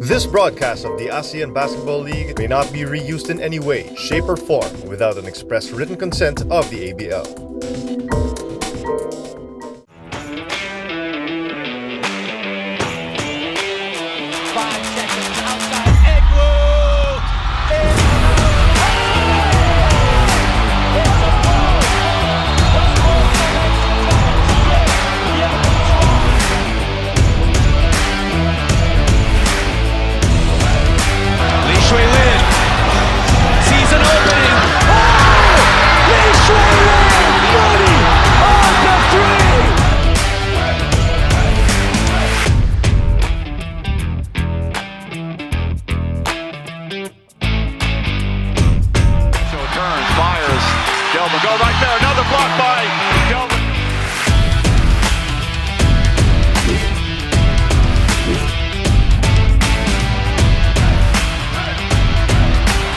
This broadcast of the ASEAN Basketball League may not be reused in any way, shape, or form without an express written consent of the ABL. Go right there, another block by Miguel.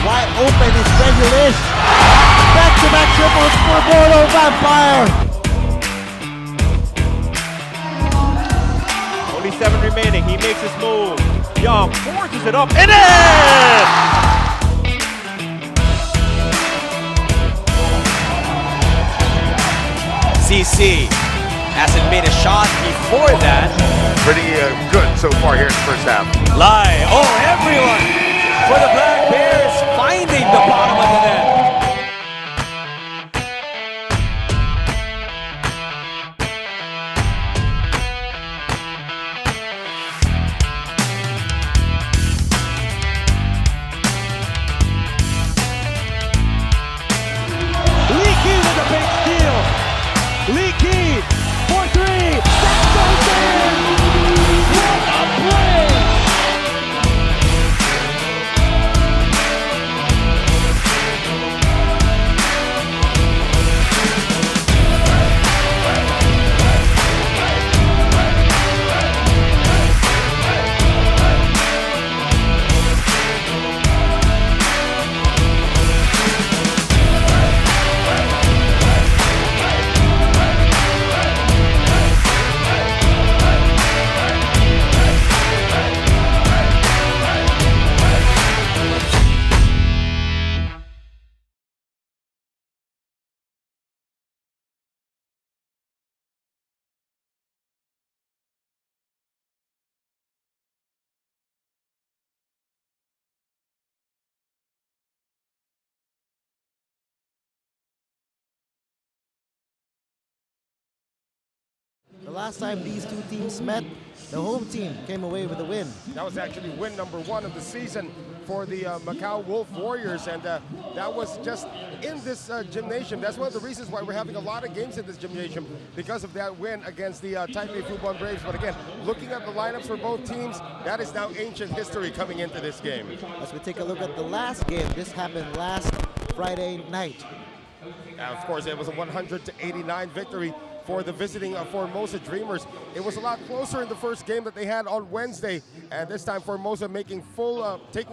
Wide open is Regulus. Back-to-back triples for Mono Vampire. Only 7 remaining. He makes his move. Young forces it up and in! CC hasn't made a shot before that. Pretty good so far here in the first half. Lai, everyone for the Black Bears finding the bottom of the net. Leaky with a big steal. Leaky for 3. That goes in. What a play! The last time these two teams met, the home team came away with a win. That was actually win number 1 of the season for the Macau Wolf Warriors, and that was just in this gymnasium. That's one of the reasons why we're having a lot of games in this gymnasium, because of that win against the Taipei Fubon Braves. But again, looking at the lineups for both teams, that is now ancient history coming into this game. As we take a look at the last game, this happened last Friday night. Of course, it was a 100-89 victory for the visiting Formosa Dreamers. It was a lot closer in the first game that they had on Wednesday, and this time Formosa taking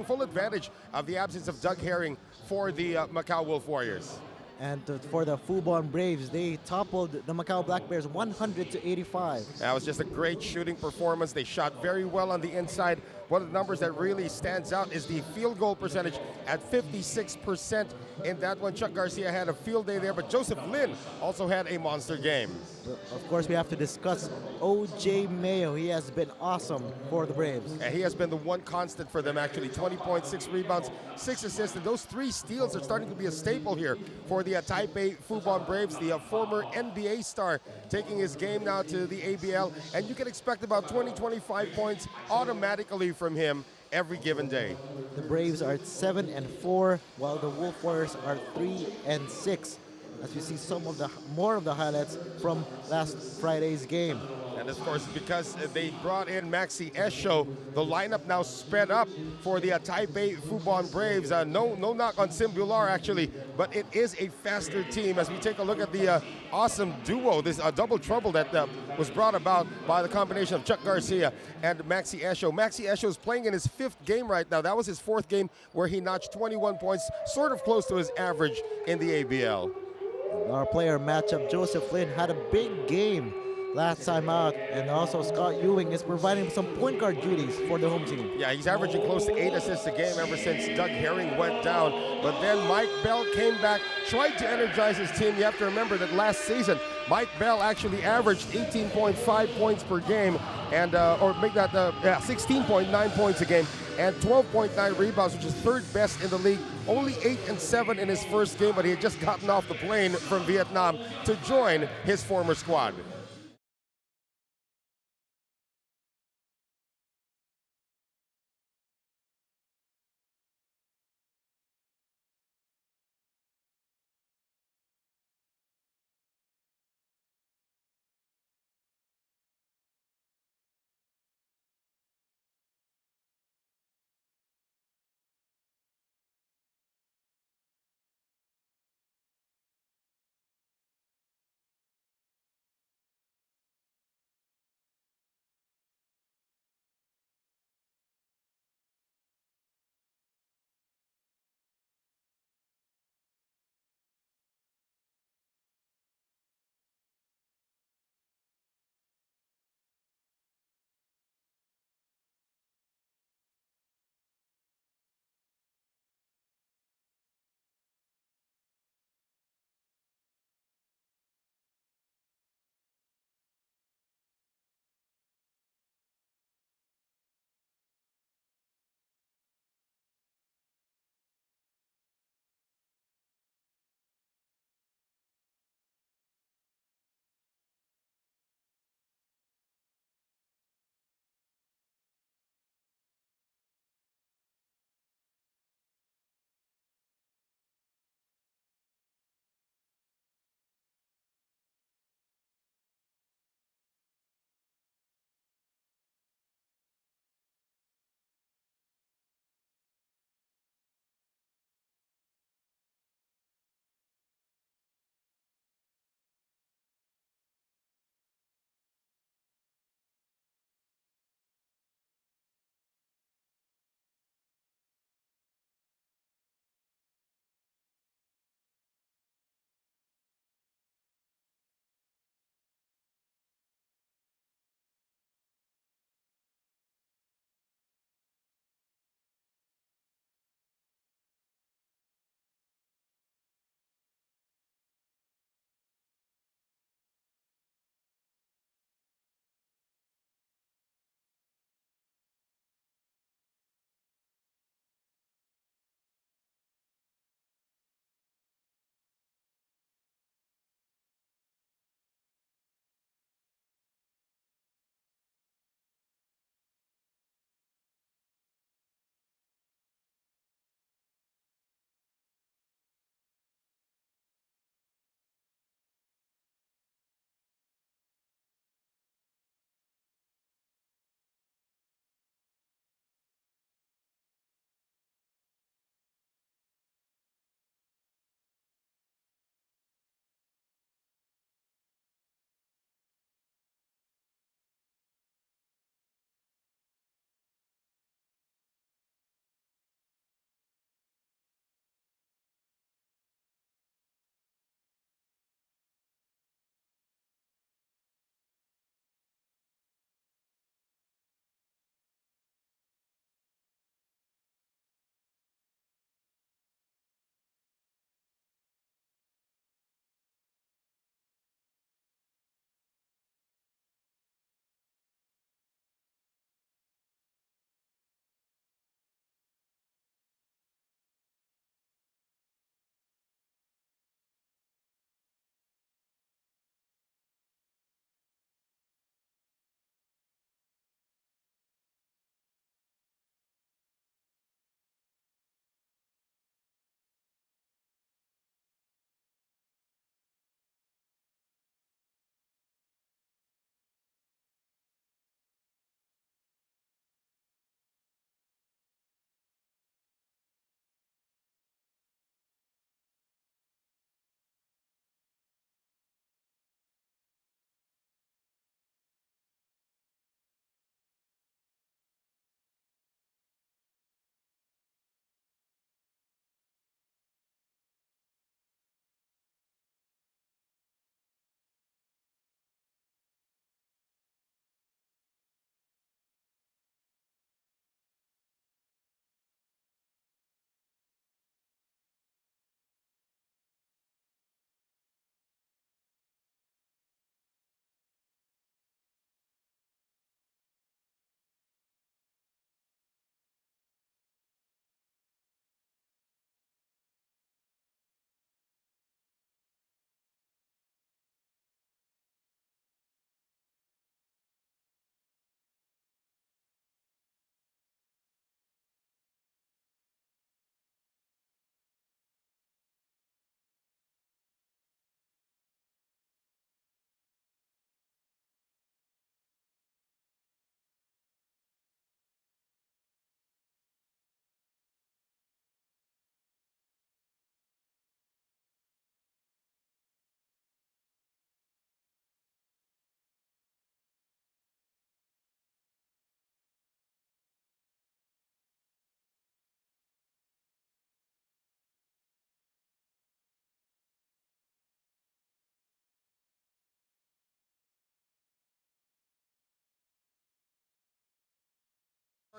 full advantage of the absence of Doug Herring for the Macau Wolf Warriors. And for the Fubon Braves, they toppled the Macau Black Bears 100-85. That was just a great shooting performance. They shot very well on the inside. One of the numbers that really stands out is the field goal percentage at 56% in that one. Chuck Garcia had a field day there, but Joseph Lin also had a monster game. Of course, we have to discuss O.J. Mayo. He has been awesome for the Braves. And he has been the one constant for them, actually. 20 points, 6 rebounds, 6 assists, and those 3 steals are starting to be a staple here for the Taipei Fubon Braves, the former NBA star, taking his game now to the ABL. And you can expect about 20-25 points automatically from him every given day. The Braves are at 7-4, while the Wolf Warriors are 3-6. As we see more of the highlights from last Friday's game. And of course, because they brought in Maxi Esho, the lineup now sped up for the Taipei Fubon Braves. No knock on Simbular, actually, but it is a faster team. As we take a look at the awesome duo, this double trouble that was brought about by the combination of Chuck Garcia and Maxi Esho. Maxi Esho is playing in his 5th game right now. That was his 4th game where he notched 21 points, sort of close to his average in the ABL. Our player matchup, Joseph Lin, had a big game last time out. And also Scott Ewing is providing some point guard duties for the home team. Yeah, he's averaging close to 8 assists a game ever since Doug Herring went down. But then Mike Bell came back, tried to energize his team. You have to remember that last season, Mike Bell actually averaged 18.5 points per game, and or make that 16.9 points a game, and 12.9 rebounds, which is third best in the league. Only 8 and 7 in his first game, but he had just gotten off the plane from Vietnam to join his former squad.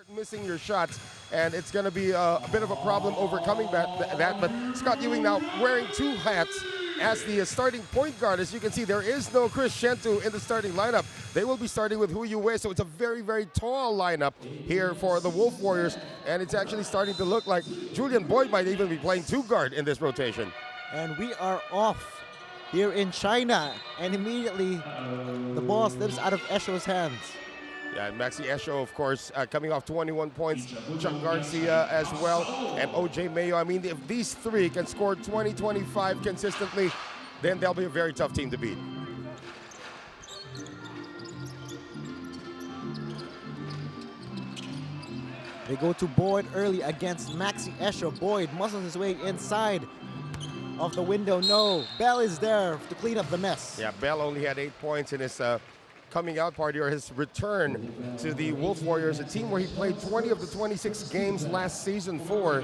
start missing your shots, and it's going to be a bit of a problem overcoming that. But Scott Ewing now wearing two hats as the starting point guard. As you can see, there is no Chris Shentu in the starting lineup. They will be starting with Hu Yue, so it's a very, very tall lineup here for the Wolf Warriors, and it's actually starting to look like Julian Boyd might even be playing two guard in this rotation. And we are off here in China, and immediately the ball slips out of Esho's hands. Yeah, and Maxi Esho, of course, coming off 21 points. Chuck Garcia as well, and OJ Mayo. I mean, if these three can score 20, 25 consistently, then they'll be a very tough team to beat. They go to Boyd early against Maxi Esho. Boyd muscles his way inside of the window. No, Bell is there to clean up the mess. Yeah, Bell only had 8 points in his coming out party, or his return to the Wolf Warriors, a team where he played 20 of the 26 games last season for,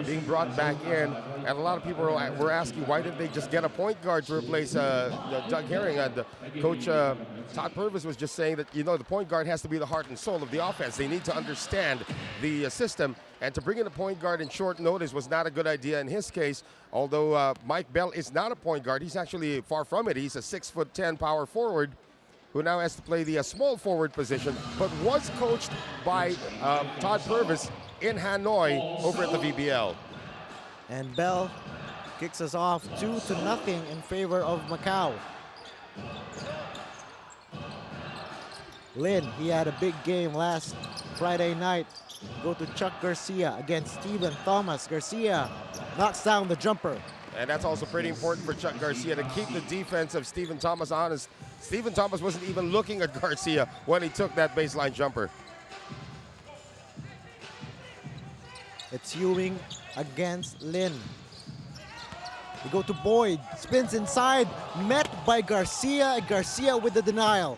being brought back in. And a lot of people were asking, why didn't they just get a point guard to replace Doug Herring? And Coach Todd Purvis was just saying that, you know, the point guard has to be the heart and soul of the offense. They need to understand the system, and to bring in a point guard in short notice was not a good idea in his case. Although Mike Bell is not a point guard, he's actually far from it. He's a 6'10" power forward who now has to play the small forward position, but was coached by Todd Purvis in Hanoi over at the VBL. And Bell kicks us off 2-0 in favor of Macau. Lin, he had a big game last Friday night. Go to Chuck Garcia against Stephen Thomas. Garcia knocks down the jumper. And that's also pretty important for Chuck Garcia to keep the defense of Stephen Thomas honest. Stephen Thomas wasn't even looking at Garcia when he took that baseline jumper. It's Ewing against Lin. We go to Boyd, spins inside, met by Garcia. Garcia with the denial.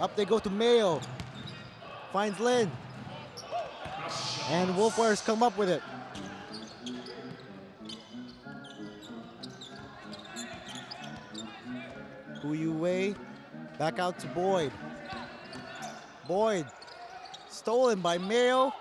Up they go to Mayo. Finds Lin. And Wolf Warriors come up with it. Hu Yue back out to Boyd. Boyd stolen by Mayo,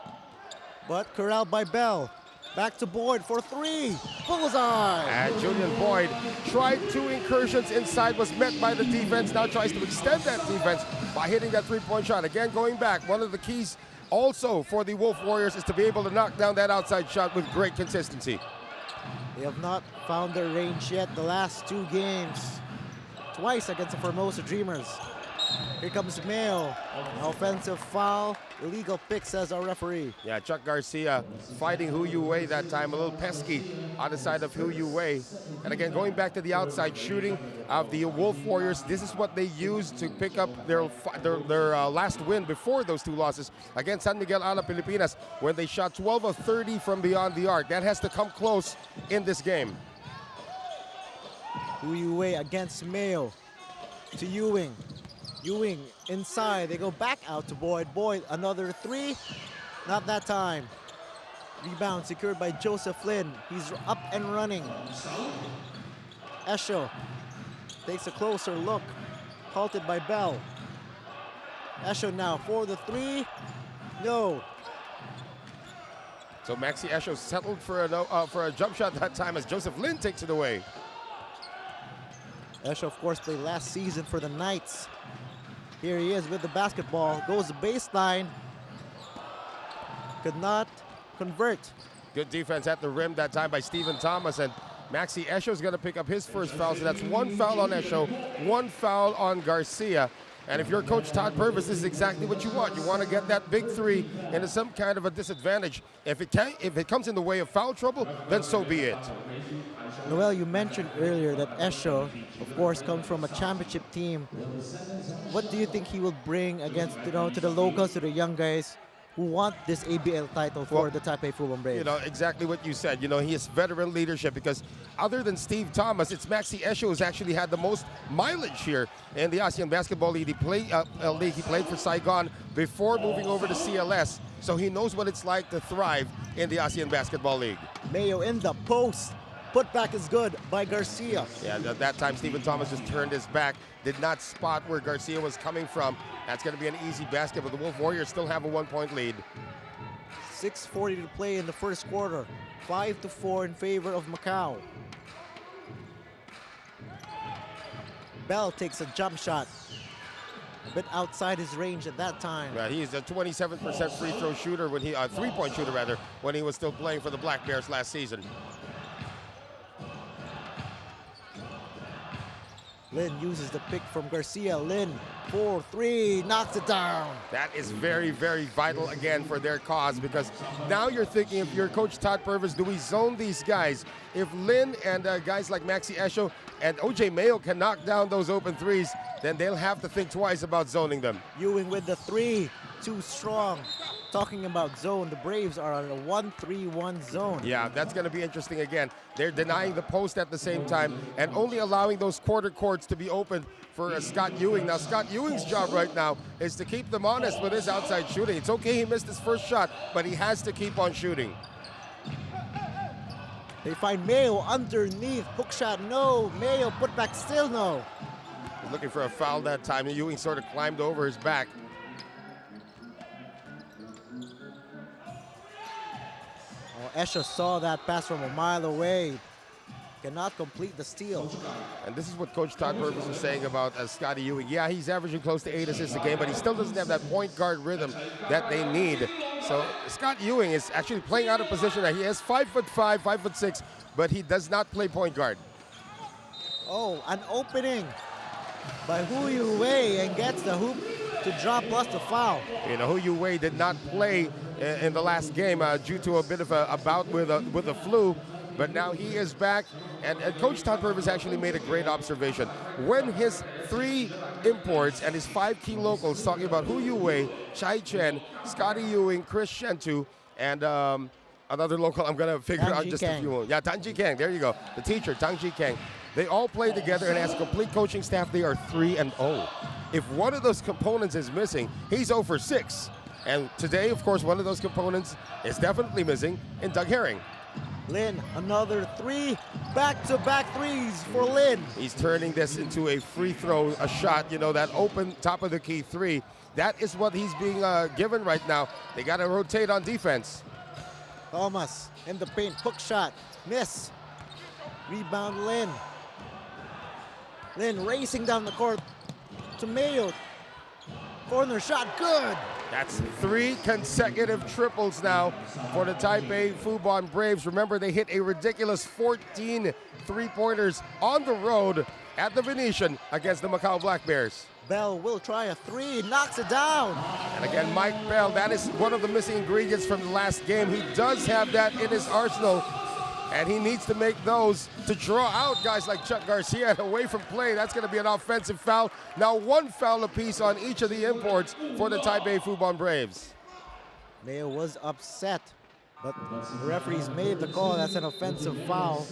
but corralled by Bell. Back to Boyd for three. Bullseye! And Julian Boyd tried 2 incursions inside, was met by the defense, now tries to extend that defense by hitting that three-point shot. Again, going back, one of the keys also for the Wolf Warriors is to be able to knock down that outside shot with great consistency. They have not found their range yet the last 2 games. Twice against the Formosa Dreamers. Here comes Mayo. Offensive foul. Illegal pick, says our referee. Yeah, Chuck Garcia fighting Hu Yue that time. A little pesky on the side of Hu Yue. And again, going back to the outside shooting of the Wolf Warriors, this is what they used to pick up their last win before those 2 losses against San Miguel Alab, Pilipinas, when they shot 12 of 30 from beyond the arc. That has to come close in this game. Hu Yue against Mayo. To Ewing. Ewing inside. They go back out to Boyd. Boyd, another 3. Not that time. Rebound secured by Joseph Lin. He's up and running. Esho takes a closer look. Halted by Bell. Esho now for the 3. No. So Maxi Esho settled for a jump shot that time as Joseph Lin takes it away. Esho, of course, played last season for the Knights. Here he is with the basketball. Goes the baseline. Could not convert. Good defense at the rim that time by Stephen Thomas. And Maxi Esho is going to pick up his first foul. So that's 1 foul on Esho, 1 foul on Garcia. And if you're Coach Todd Purvis, this is exactly what you want. You want to get that big 3 into some kind of a disadvantage. If it comes in the way of foul trouble, then so be it. Noel, you mentioned earlier that Esho, of course, comes from a championship team. What do you think he will bring against, to the locals, to the young guys who want this ABL title for the Taipei Fubon Braves? Exactly what you said. he has veteran leadership, because other than Steve Thomas, it's Maxi Esho who's actually had the most mileage here in the ASEAN Basketball League. He played for Saigon before moving over to CLS, so he knows what it's like to thrive in the ASEAN Basketball League. Mayo in the post. Putback is good by Garcia. Yeah, at that time, Stephen Thomas just turned his back, did not spot where Garcia was coming from. That's going to be an easy basket, but the Wolf Warriors still have a 1-point lead. 6:40 to play in the first quarter. 5-4 in favor of Macau. Bell takes a jump shot. A bit outside his range at that time. Yeah, he's a 27% free throw shooter when he, three-point shooter rather, when he was still playing for the Black Bears last season. Lin uses the pick from Garcia. Lin, 4-3, knocks it down. That is very, very vital again for their cause, because now you're thinking, if you're Coach Todd Purvis, do we zone these guys? If Lin and guys like Maxi Esho and OJ Mayo can knock down those open threes, then they'll have to think twice about zoning them. Ewing with the 3, too strong. Talking about zone, the Braves are on a 1-3-1 zone. Yeah, that's going to be interesting again. They're denying the post at the same time and only allowing those quarter courts to be open for Scott Ewing. Now, Scott Ewing's job right now is to keep them honest with his outside shooting. It's okay he missed his first shot, but he has to keep on shooting. They find Mayo underneath. Hook shot, no. Mayo put back, still no. He's looking for a foul that time. Ewing sort of climbed over his back. Esha saw that pass from a mile away. Cannot complete the steal. And this is what Coach Todd Purvis was saying about Scotty Ewing. Yeah, he's averaging close to 8 assists a game, but he still doesn't have that point guard rhythm that they need. So Scott Ewing is actually playing out of position. He is 5'5", 5'6", but he does not play point guard. Oh, an opening by Hu Yu Wei, and gets the hoop to drop plus the foul. You know, Hu Yu Wei did not play in the last game due to a bit of a bout with a flu, but now he is back. And Coach Todd Purvis actually made a great observation. When his 3 imports and his 5 key locals, talking about Hu Yu Wei, Chai Chen, Scotty Ewing, Chris Shentu, and another local I'm going to figure out just a few more. Yeah, Tang Ji Kang, there you go. The teacher, Tang Ji Kang. They all play together, and as a complete coaching staff, they are 3-0. If one of those components is missing, he's 0 for 6. And today, of course, one of those components is definitely missing in Doug Herring. Lin, another 3, back-to-back threes for Lin. He's turning this into a free throw, a shot, you know, that open top of the key 3. That is what he's being given right now. They got to rotate on defense. Thomas in the paint, hook shot, miss. Rebound Lin. Lin racing down the court to Mayo. Corner shot, good. That's 3 consecutive triples now for the Taipei Fubon Braves. Remember, they hit a ridiculous 14 three-pointers on the road at the Venetian against the Macau Black Bears. Bell will try a 3, knocks it down. And again, Mike Bell, that is one of the missing ingredients from the last game. He does have that in his arsenal, and he needs to make those to draw out guys like Chuck Garcia away from play. That's going to be an offensive foul. Now 1 foul apiece on each of the imports for the Taipei Fubon Braves. Mayo was upset, but the referees made the call. That's an offensive foul.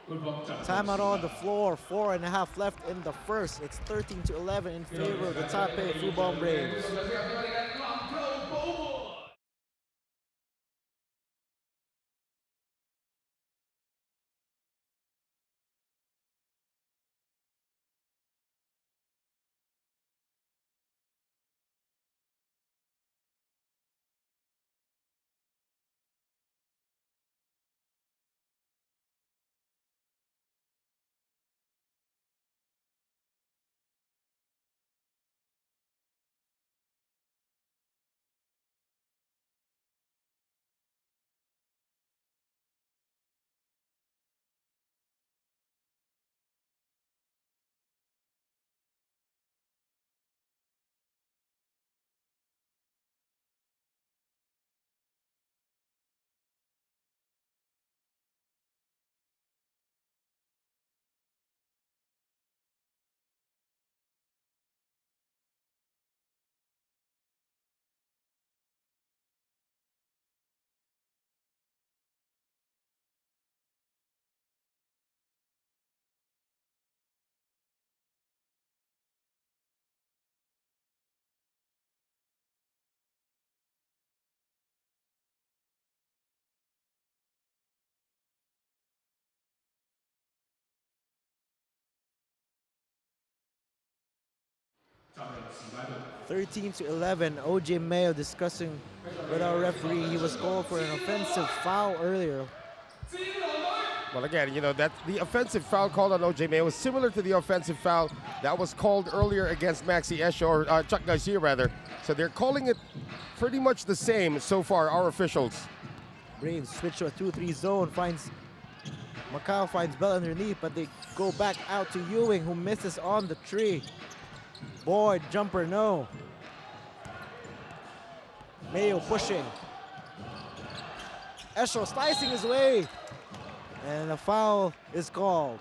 Timeout on the floor, 4.5 left in the first. It's 13-11 in favor of the Taipei Fubon Braves. 13-11. OJ Mayo discussing with our referee. He was called for an offensive foul earlier. Well, again, that the offensive foul called on OJ Mayo was similar to the offensive foul that was called earlier against Maxi Esho, or Chuck Garcia rather. So they're calling it pretty much the same so far, our officials. Braves switch to a 2-3 zone. Macau finds Bell underneath, but they go back out to Ewing, who misses on the tree. Boyd, jumper, no. Mayo pushing. Esho slicing his way. And a foul is called.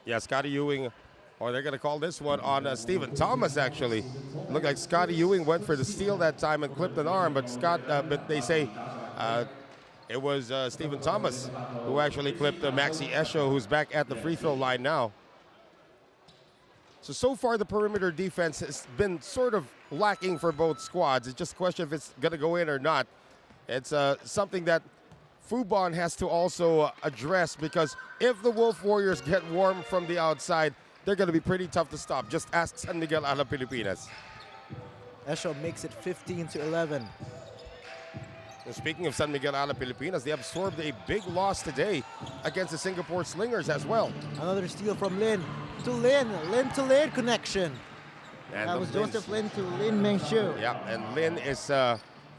Yeah, Scotty Ewing, or they're going to call this one on Stephen Thomas, actually. Looked like Scotty Ewing went for the steal that time and clipped an arm, but they say it was Stephen Thomas who actually clipped Maxi Esho, who's back at the free throw line now. So far the perimeter defense has been sort of lacking for both squads. It's just a question if it's going to go in or not. It's something that Fubon has to also address, because if the Wolf Warriors get warm from the outside, they're going to be pretty tough to stop. Just ask San Miguel Alab Pilipinas. Esho makes it 15-11. Speaking of San Miguel Alab Pilipinas, they absorbed a big loss today against the Singapore Slingers as well. Another steal from Lin to Lin. Lin to Lin connection. And that was Joseph Lin to Lin Mengxiu. Yeah, and Lin is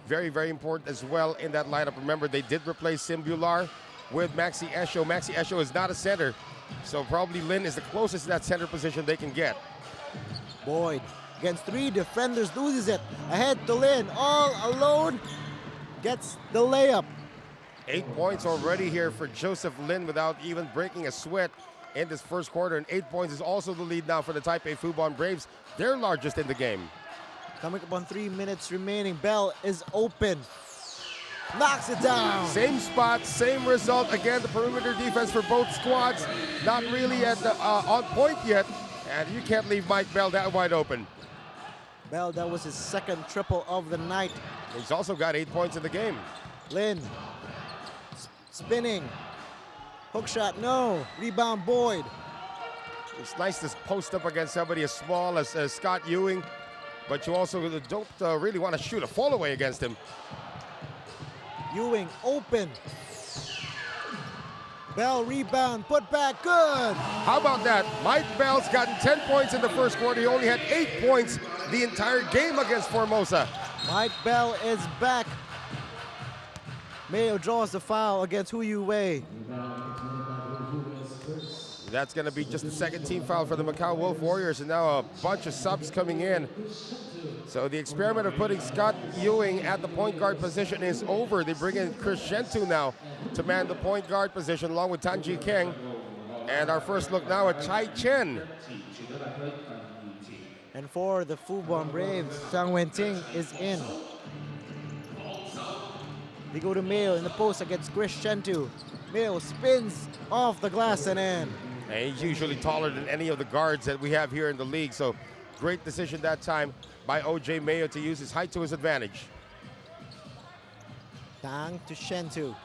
very, very important as well in that lineup. Remember, they did replace Simbular with Maxi Esho. Maxi Esho is not a center, so probably Lin is the closest to that center position they can get. Boyd against three defenders, loses it. Ahead to Lin, all alone, gets the layup. 8 points already here for Joseph Lin without even breaking a sweat in this first quarter, and 8 points is also the lead now for the Taipei Fubon Braves, their largest in the game. Coming up on 3 minutes remaining. Bell is open. Knocks it down. Same spot, same result. Again, the perimeter defense for both squads not really at on point yet. And you can't leave Mike Bell that wide open. Bell, that was his second triple of the night. He's also got 8 points in the game. Lin spinning. Hook shot, no. Rebound, Boyd. It's nice to post up against somebody as small as Scott Ewing. But you also don't really want to shoot a fall away against him. Ewing open. Bell rebound, put back, good. How about that? Mike Bell's gotten 10 points in the first quarter. He only had 8 points the entire game against Formosa. Mike Bell is back. Mayo draws the foul against Hu Yu Wei. That's going to be just the second team foul for the Macau Wolf Warriors, and now a bunch of subs coming in. So the experiment of putting Scott Ewing at the point guard position is over. They bring in Chris Shentu now to man the point guard position along with Tanji Keng. And our first look now at Chai Chen. And for the Fubon Braves, Zhang Wenting is in. They go to Mayo in the post against Chris Shentu. Mayo spins off the glass and in. And he's usually taller than any of the guards that we have here in the league. So great decision that time by OJ Mayo to use his height to his advantage. Tang to Shentu.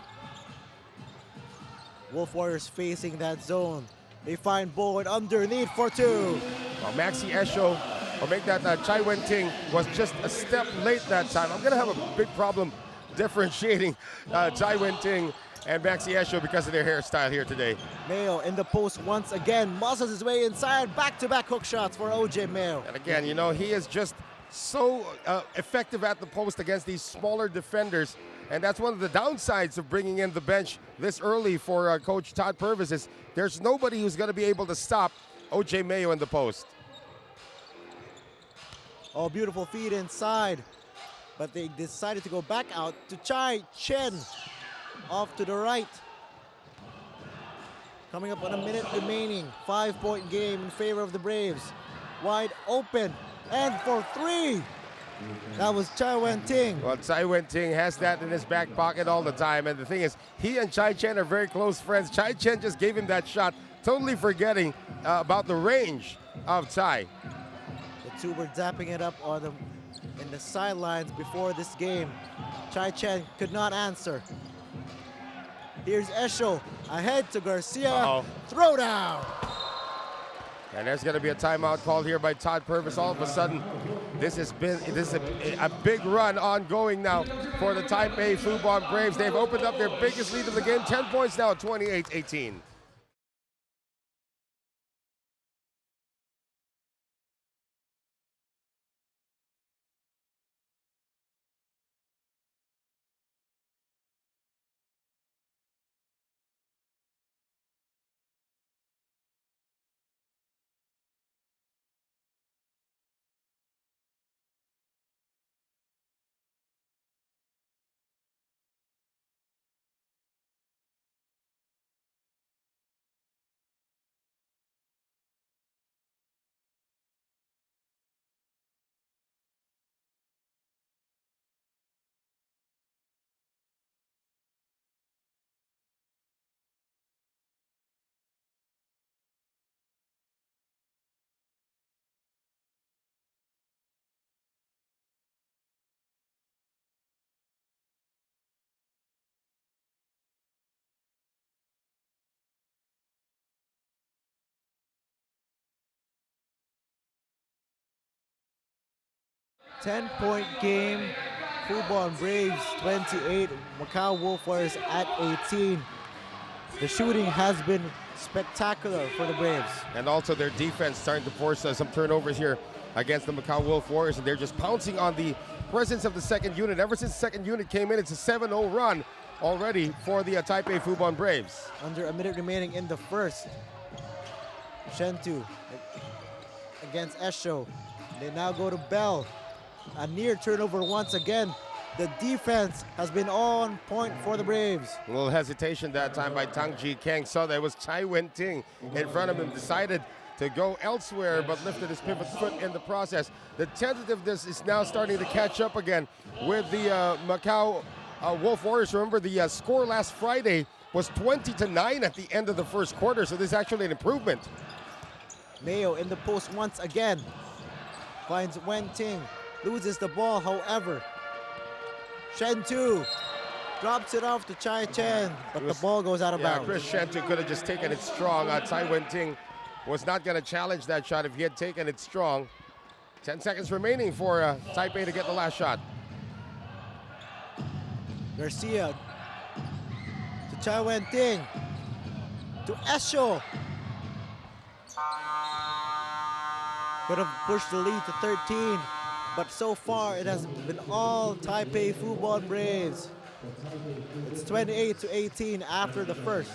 Wolf Warriors facing that zone. They find Boyd underneath for two. Well, Maxi Esho, or make that Chai Wen-Ting, was just a step late that time. I'm going to have a big problem differentiating Chai Wen-Ting and Maxi Esho because of their hairstyle here today. Mayo in the post once again, muscles his way inside, back-to-back hook shots for OJ Mayo. And again, he is just so effective at the post against these smaller defenders. And that's one of the downsides of bringing in the bench this early for Coach Todd Purvis is there's nobody who's going to be able to stop OJ Mayo in the post. Oh, beautiful feed inside. But they decided to go back out to Chai Chen. Off to the right. Coming up on a minute remaining. 5-point game in favor of the Braves. Wide open. And for three. That was Chai Wen-Ting. Well, Chai Wen-Ting has that in his back pocket all the time. And the thing is, he and Chai Chen are very close friends. Chai Chen just gave him that shot, totally forgetting about the range of Chai. The two were zapping it up on them in the sidelines before this game. Chai Chen could not answer. Here's Esho, ahead to Garcia, throw down. And there's going to be a timeout called here by Todd Purvis. All of a sudden, this is a big run ongoing now for the Taipei Fubon Braves. They've opened up their biggest lead of the game, 10 points now, 28-18. Ten-point game. Fubon Braves 28, Macau Wolf Warriors at 18. The shooting has been spectacular for the Braves. And also their defense starting to force some turnovers here against the Macau Wolf Warriors, and they're just pouncing on the presence of the second unit. Ever since the second unit came in, it's a 7-0 run already for the Taipei Fubon Braves. Under a minute remaining in the first, Shentu against Esho. They now go to Bell. A near turnover once again. The defense has been on point for the Braves. A little hesitation that time by Tang Ji Kang. Saw that it was Chai Wen-ting in front of him. Decided to go elsewhere, but lifted his pivot foot in the process. The tentativeness is now starting to catch up again with the Macau Wolf Warriors. Remember, the score last Friday was 20-9 at the end of the first quarter, so this is actually an improvement. Mayo in the post once again. Finds Wen-ting. Loses the ball, however. Shentu drops it off to Chai Chen, but the ball goes out of bounds. Chris Shentu could have just taken it strong. Tsai Wen-ting was not going to challenge that shot if he had taken it strong. 10 seconds remaining for Taipei to get the last shot. Garcia to Chai Wen-ting to Esho. Could have pushed the lead to 13. But so far, it has been all Taipei Fubon Braves. It's 28-18 after the first.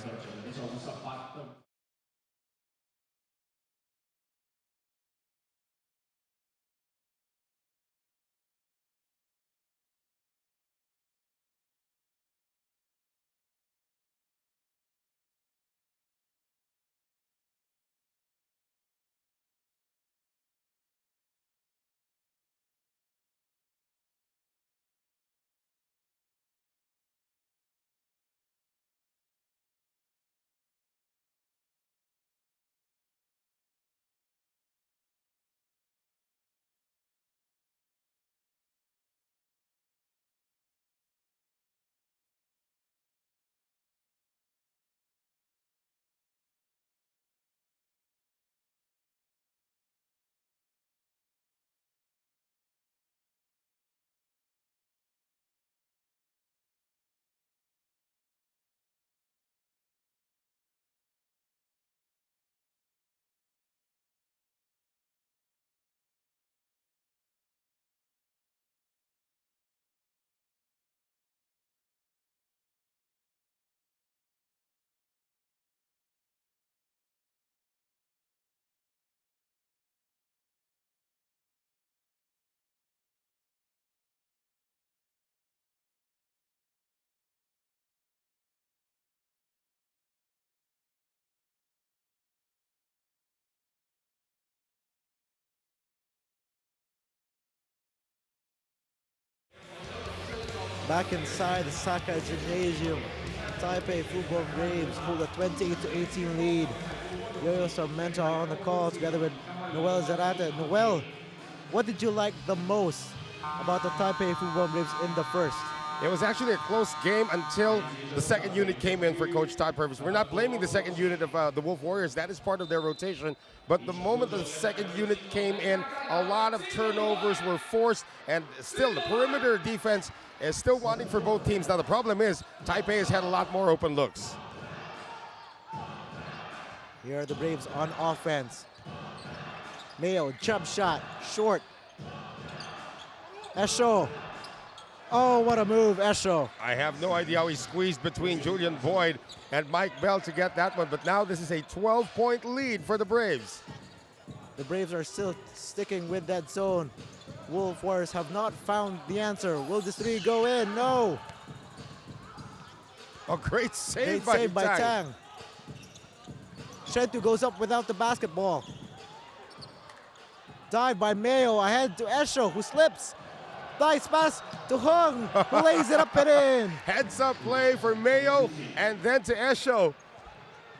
Back inside the Sakai Gymnasium, Taipei Fubon Braves hold a 28-18 lead. Yo-Yo Sarmento on the call together with Noel Zarate. Noel, what did you like the most about the Taipei Fubon Braves in the first? It was actually a close game until the second unit came in for Coach Todd Purvis. We're not blaming the second unit of the Wolf Warriors. That is part of their rotation. But the moment the second unit came in, a lot of turnovers were forced. And still, the perimeter defense is still wanting for both teams. Now, the problem is Taipei has had a lot more open looks. Here are the Braves on offense. Mayo, jump shot, short. Esho. Oh, what a move, Esho. I have no idea how he squeezed between Julian Boyd and Mike Bell to get that one, but now this is a 12-point lead for the Braves. The Braves are still sticking with that zone. Wolf Warriors have not found the answer. Will this three go in? No. A great save, by Tang. Shentu goes up without the basketball. Dive by Mayo, ahead to Esho, who slips. Nice pass to Hung, who lays it up and in. Heads up play for Mayo and then to Esho.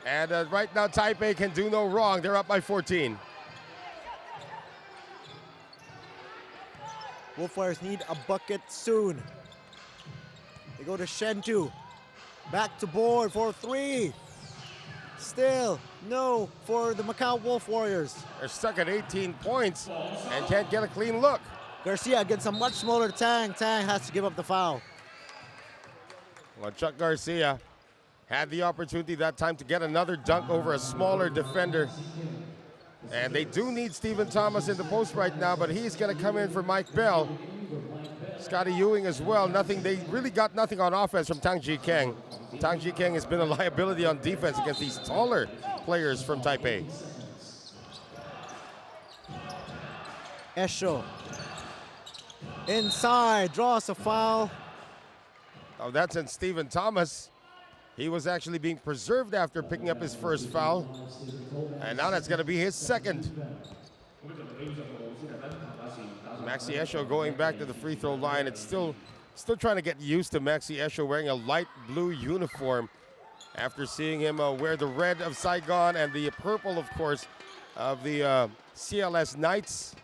And right now Taipei can do no wrong. They're up by 14. Wolf Warriors need a bucket soon. They go to Shentu. Back to board for three. Still no for the Macau Wolf Warriors. They're stuck at 18 points and can't get a clean look. Garcia against a much smaller Tang. Tang has to give up the foul. Well, Chuck Garcia had the opportunity that time to get another dunk over a smaller defender. And they do need Stephen Thomas in the post right now, but he's going to come in for Mike Bell. Scotty Ewing as well. Nothing. They really got nothing on offense from Tang Ji Keng. Tang Ji Keng has been a liability on defense against these taller players from Taipei. Esho. Inside, draws a foul. Oh, that's in Stephen Thomas. He was actually being preserved after picking up his first foul. And now that's going to be his second. Maxi Esho going back to the free throw line. It's still trying to get used to Maxi Esho wearing a light blue uniform after seeing him wear the red of Saigon and the purple, of course, of the CLS Knights.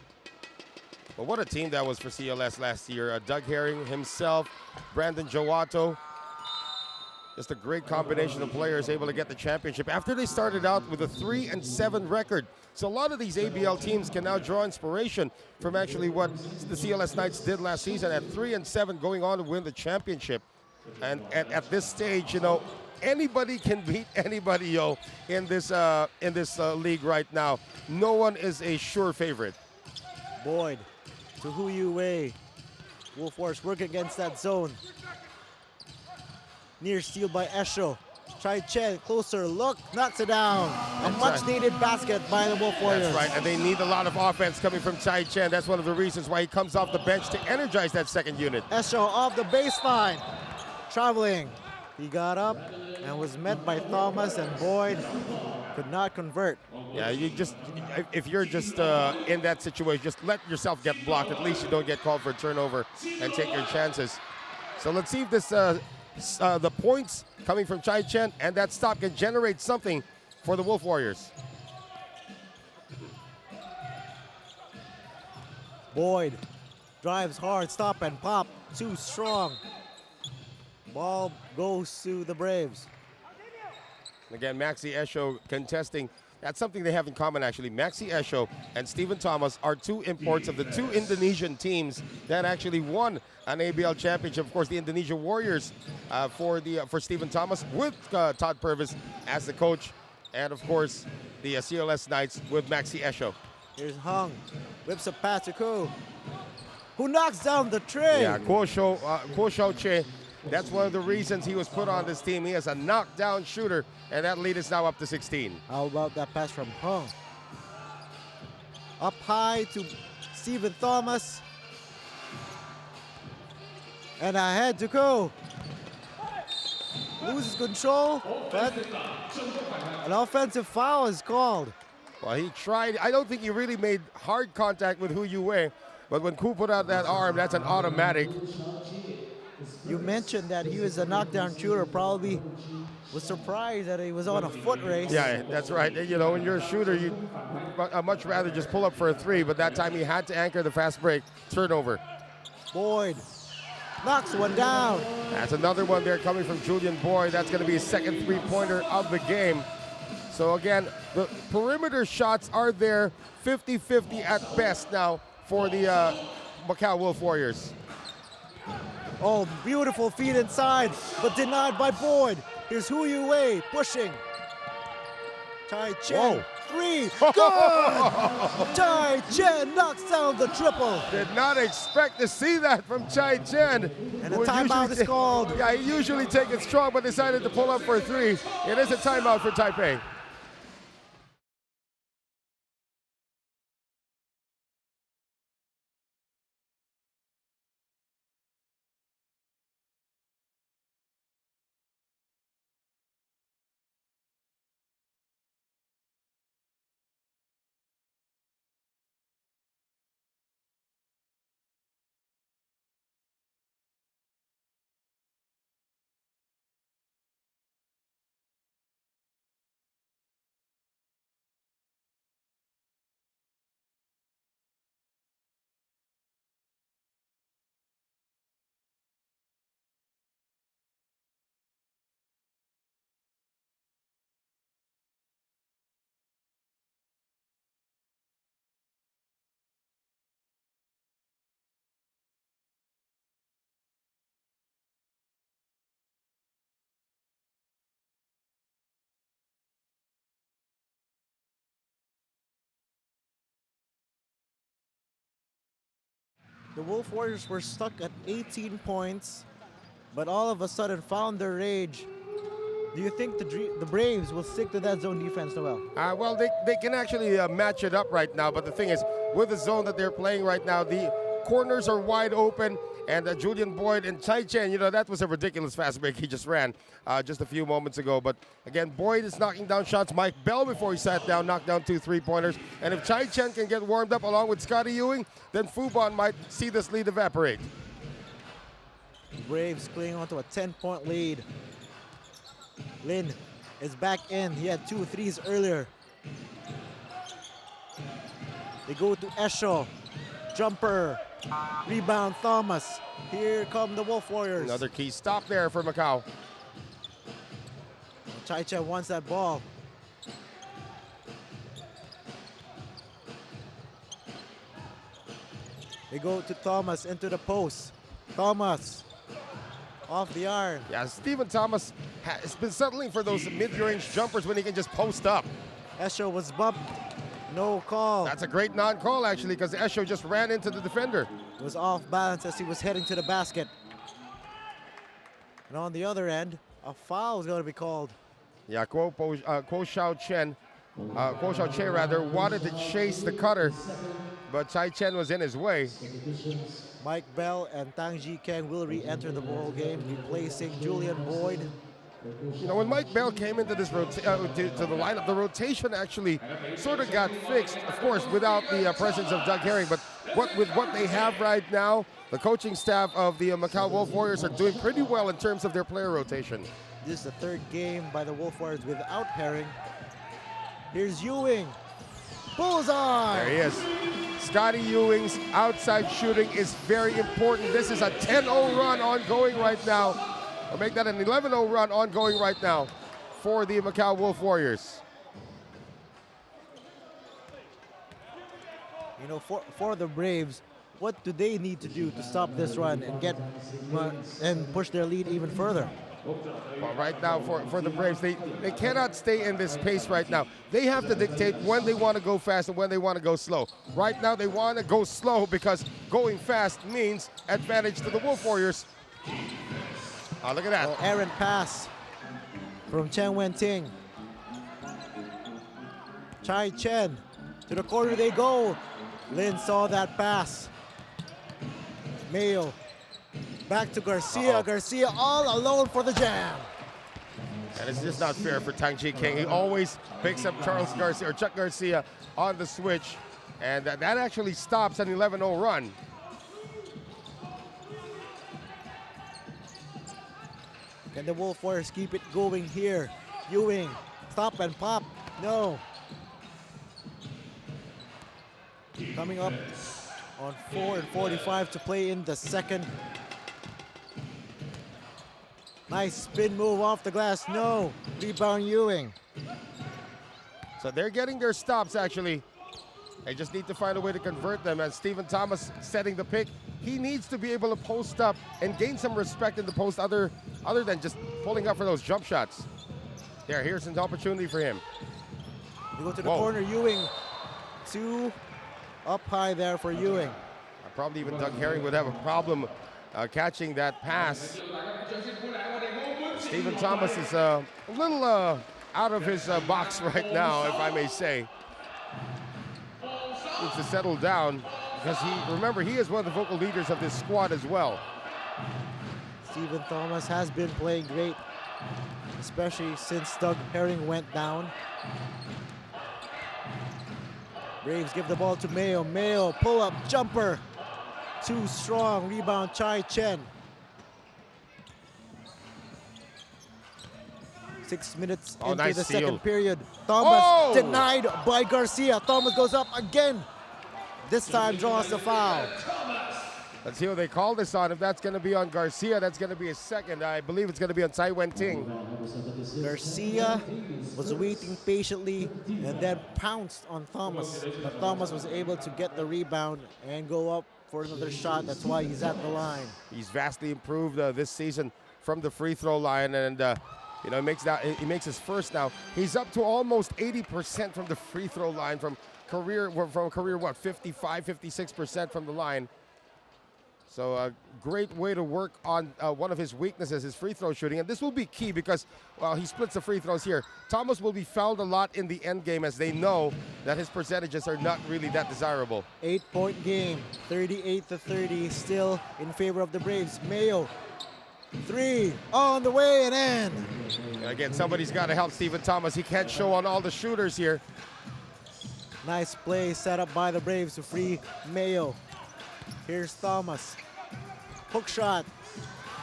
But what a team that was for CLS last year. Doug Herring himself, Brandon Joato. Just a great combination of players able to get the championship after they started out with a 3-7 record. So a lot of these ABL teams can now draw inspiration from actually what the CLS Knights did last season at 3-7, going on to win the championship. And at this stage, you know, anybody can beat anybody, yo, in this league right now. No one is a sure favorite. Boyd to Hu Yu Wei. Wolf Warriors work against that zone. Near steal by Esho. Chai Chen, closer look, knocks it down. A much needed basket by the Wolf Warriors. That's right, and they need a lot of offense coming from Chai Chen. That's one of the reasons why he comes off the bench to energize that second unit. Esho off the baseline. Traveling. He got up and was met by Thomas, and Boyd could not convert. Yeah, if you're just in that situation, just let yourself get blocked. At least you don't get called for a turnover and take your chances. So let's see if this the points coming from Chai Chen and that stop can generate something for the Wolf Warriors. Boyd drives hard, stop and pop, too strong. Ball goes to the Braves. Again, Maxi Esho contesting. That's something they have in common, actually. Maxi Esho and Stephen Thomas are two imports of the two Indonesian teams that actually won an ABL championship. Of course, the Indonesia Warriors for Stephen Thomas with Todd Purvis as the coach, and of course the CLS Knights with Maxi Esho. Here's Hung, whips a pass to Ko, who knocks down the tray. Yeah, Kuo Shou Che. That's one of the reasons he was put on this team. He is a knockdown shooter, and that lead is now up to 16. How about that pass from Hung? Up high to Stephen Thomas. And ahead to Ko. Loses control, but an offensive foul is called. Well, he tried. I don't think he really made hard contact with Hu Yu Wei, but when Ku put out that arm, that's an automatic. You mentioned that he was a knockdown shooter, probably was surprised that he was on a foot race. Yeah, that's right. You know, when you're a shooter, you'd much rather just pull up for a three, but that time he had to anchor the fast break turnover. Boyd knocks one down. That's another one there coming from Julian Boyd. That's going to be his second three-pointer of the game. So again, the perimeter shots are there, 50-50 at best now for the Macau Wolf Warriors. Oh, beautiful feed inside, but denied by Boyd. Here's Hu Yu Wei pushing. Tai Chen, Whoa. three, good! Tai Chen knocks down the triple. Did not expect to see that from Chai Chen. And a timeout is called. Yeah, he usually take it strong, but decided to pull up for a three. It is a timeout for Taipei. The Wolf Warriors were stuck at 18 points, but all of a sudden found their rage. Do you think the Braves will stick to that zone defense, Noel? Well, they can actually match it up right now, but the thing is, with the zone that they're playing right now, the corners are wide open, and Julian Boyd and Chai Chen, you know, that was a ridiculous fast break he just ran just a few moments ago. But again, Boyd is knocking down shots. Mike Bell, before he sat down, knocked down 2 3-pointers. And if Chai Chen can get warmed up along with Scotty Ewing, then Fubon might see this lead evaporate. Braves clinging onto a 10-point lead. Lin is back in. He had 2 threes earlier. They go to Esho. Jumper. Rebound Thomas. Here come the Wolf Warriors. Another key stop there for Macau. Chai Chen wants that ball. They go to Thomas into the post. Thomas off the iron. Yeah, Stephen Thomas has been settling for those mid-range jumpers when he can just post up. Esho was bumped. No call. That's a great non-call, actually, because Esho just ran into the defender. It was off balance as he was heading to the basket. And on the other end, a foul is going to be called. Yeah, Kuo Xiao Chen wanted to chase the cutter, but Chai Chen was in his way. Mike Bell and Tang Ji Keng will re-enter the ball game, replacing Julian Boyd. You know, when Mike Bell came into this to the lineup, the rotation actually sort of got fixed, of course, without the presence of Doug Herring. But with what they have right now, the coaching staff of the Macau Wolf Warriors are doing pretty well in terms of their player rotation. This is the third game by the Wolf Warriors without Herring. Here's Ewing. Bullseye! There he is. Scotty Ewing's outside shooting is very important. This is a 10-0 run ongoing right now. Or make that an 11-0 run ongoing right now for the Macau Wolf Warriors. You know, for the Braves, what do they need to do to stop this run and get and push their lead even further? Well, right now for the Braves, they cannot stay in this pace right now. They have to dictate when they want to go fast and when they want to go slow. Right now they want to go slow because going fast means advantage to the Wolf Warriors. Oh, look at that. Oh, errant pass from Chen Wen-ting. Chai Chen, to the corner they go. Lin saw that pass. Mayo, back to Garcia. Garcia all alone for the jam. And it's just not fair for Tang Ji King. He always picks up Charles Garcia or Chuck Garcia on the switch. And that actually stops an 11-0 run. Can the Wolf Warriors keep it going here? Ewing, stop and pop. No. Coming up on 4:45 to play in the second. Nice spin move off the glass. No. Rebound Ewing. So they're getting their stops, actually. They just need to find a way to convert them. As Stephen Thomas setting the pick, he needs to be able to post up and gain some respect in the post other than just pulling up for those jump shots. Here's an opportunity for him. You go to the corner, Ewing. Two up high there for Ewing. Probably even Doug Herring would have a problem catching that pass. Stephen Thomas is a little out of his box right now, if I may say. Needs to settle down because remember, he is one of the vocal leaders of this squad as well. Stephen Thomas has been playing great, especially since Doug Herring went down. Braves give the ball to Mayo. Mayo, pull-up jumper. Too strong. Rebound, Chai Chen. 6 minutes into nice the steal. second period. Thomas denied by Garcia. Thomas goes up again. This time draws the foul. Let's see what they call this on. If that's going to be on Garcia, that's going to be a second. I believe it's going to be on Tsai Wen-Ting. Garcia was waiting patiently and then pounced on Thomas. But Thomas was able to get the rebound and go up for another shot. That's why he's at the line. He's vastly improved this season from the free throw line, and you know, he makes his first now. He's up to almost 80% from the free throw line from career what, 55, 56% from the line. So a great way to work on one of his weaknesses, his free throw shooting. And this will be key because, well, he splits the free throws here. Thomas will be fouled a lot in the end game as they know that his percentages are not really that desirable. 8-point game, 38-30, still in favor of the Braves. Mayo, three on the way and in. And again, somebody's got to help Stephen Thomas. He can't show on all the shooters here. Nice play set up by the Braves to free Mayo. Here's Thomas. Hook shot.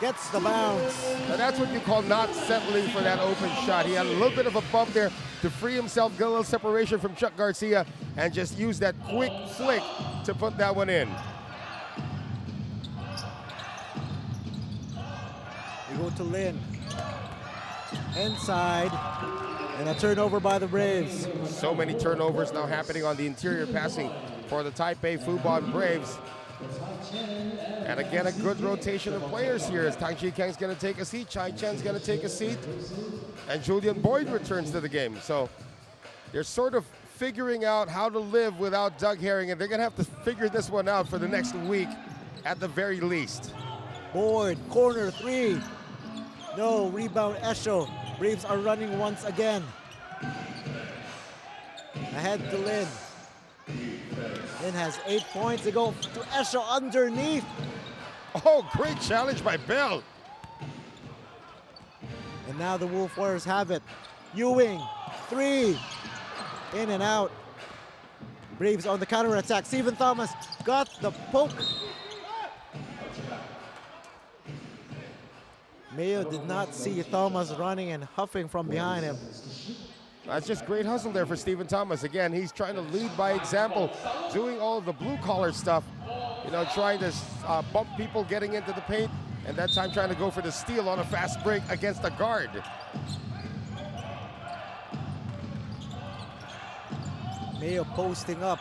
Gets the bounce. Now that's what you call not settling for that open shot. He had a little bit of a bump there to free himself, get a little separation from Chuck Garcia, and just use that quick flick to put that one in. We go to Lin. Inside. And a turnover by the Braves. So many turnovers now happening on the interior passing for the Taipei Fubon Braves. And again, a good rotation of players here as Tang Chi Kang's going to take a seat, Chai Chen's going to take a seat, and Julian Boyd returns to the game. So they're sort of figuring out how to live without Doug Herring, and they're going to have to figure this one out for the next week at the very least. Boyd, corner three. No, rebound Esho. Braves are running once again. Ahead to Lin. Lin has 8 points. They go to Esho underneath. Oh, great challenge by Bell. And now the Wolf Warriors have it. Ewing, three. In and out. Braves on the counter attack. Stephen Thomas got the poke. Mayo did not see Thomas running and huffing from behind him. That's just great hustle there for Stephen Thomas. Again, he's trying to lead by example, doing all of the blue-collar stuff, you know, trying to bump people getting into the paint, and that time trying to go for the steal on a fast break against a guard. Mayo posting up.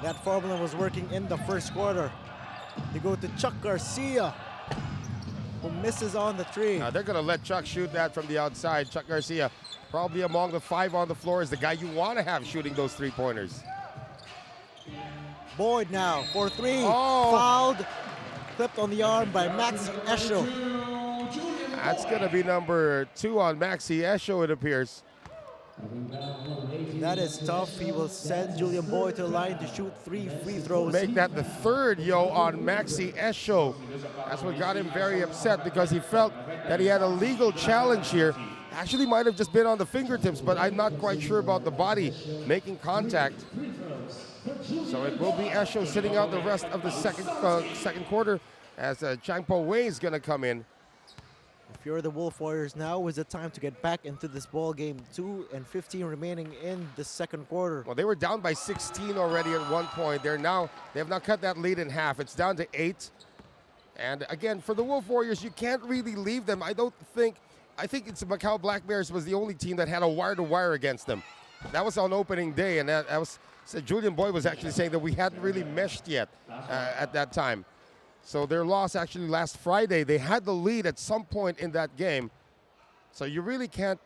That formula was working in the first quarter. They go to Chuck Garcia, who misses on the three. Now they're going to let Chuck shoot that from the outside. Chuck Garcia, probably among the five on the floor, is the guy you want to have shooting those three-pointers. Boyd now for three. Oh. Fouled. Clipped on the arm by Maxi Esho. That's going to be number 2 on Maxi Esho, it appears. That is tough. He will send Julian Boyd to the line to shoot 3 free throws. Make that the 3rd, on Maxi Esho. That's what got him very upset because he felt that he had a legal challenge here. Actually might have just been on the fingertips, but I'm not quite sure about the body making contact. So it will be Esho sitting out the rest of the second quarter as Chang Po Wei is going to come in. If you're the Wolf Warriors, now is the time to get back into this ball game. 2:15 remaining in the second quarter. Well, they were down by 16 already at one point. They have now cut that lead in half. It's down to 8. And again, for the Wolf Warriors, you can't really leave them. I think it's Macau Black Bears was the only team that had a wire-to-wire against them. That was on opening day, and that was, so Julian Boyd was actually saying that we hadn't really meshed yet at that time. So their loss actually last Friday, they had the lead at some point in that game. So you really can't,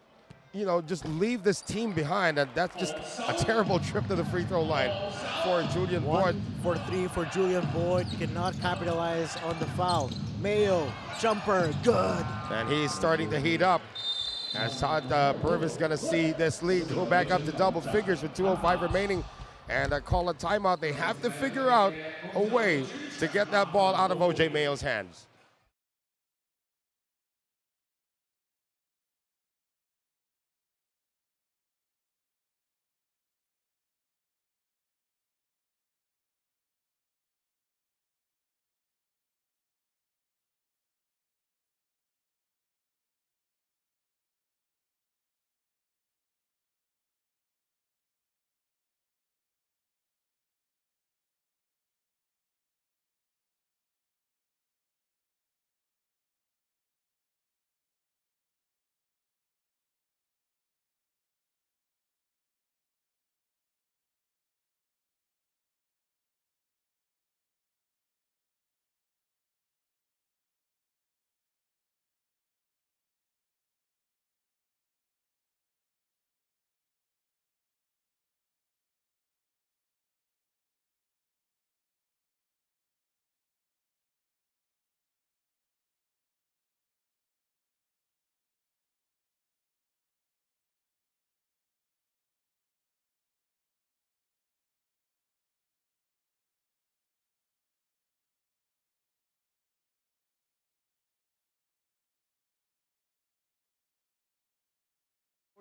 just leave this team behind, and that's just a terrible trip to the free throw line for Julian Boyd. 1 for 3 for Julian Boyd, cannot capitalize on the foul. Mayo, jumper, good. And he's starting to heat up. As Todd Purvis is going to see this lead go back up to double figures with 2:05 remaining and call a timeout. They have to figure out a way to get that ball out of O.J. Mayo's hands.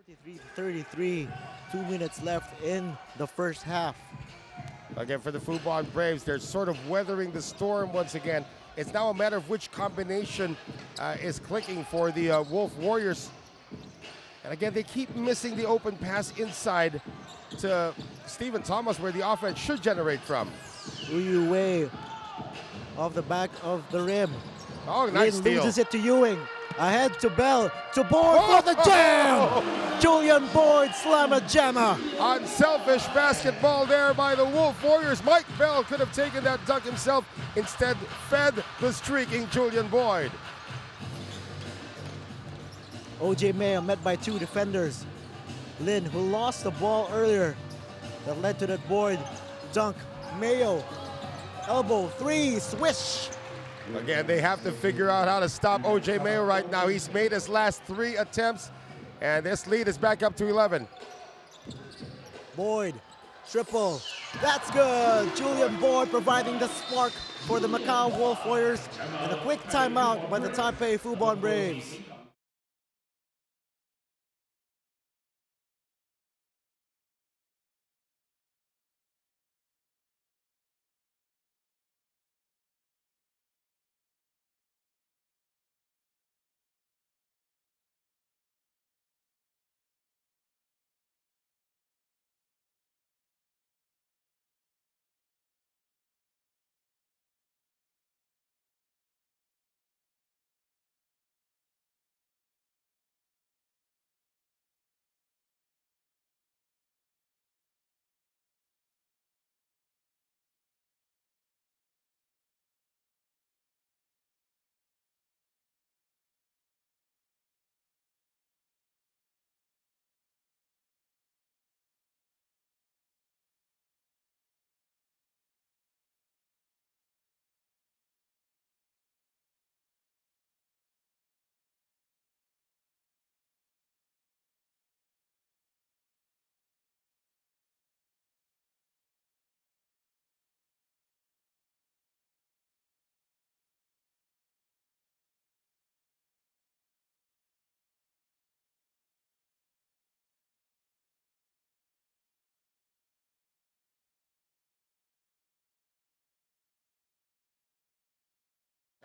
To 33, 2 minutes left in the first half. Again, for the Fubon Braves, they're sort of weathering the storm once again. It's now a matter of which combination is clicking for the Wolf Warriors. And again, they keep missing the open pass inside to Stephen Thomas, where the offense should generate from. Uyu Wei off the back of the rim. Oh, nice steal. Loses it to Ewing. Ahead to Bell, to Boyd for the jam! Julian Boyd, slammer jammer. Unselfish basketball there by the Wolf Warriors. Mike Bell could have taken that dunk himself. Instead, fed the streaking Julian Boyd. O.J. Mayo met by 2 defenders. Lin, who lost the ball earlier, that led to that Boyd dunk. Mayo, elbow, 3, swish. Again, they have to figure out how to stop O.J. Mayo right now. He's made his last 3 attempts, and this lead is back up to 11. Boyd, triple. That's good. Julian Boyd providing the spark for the Macau Wolf Warriors, and a quick timeout by the Taipei Fubon Braves.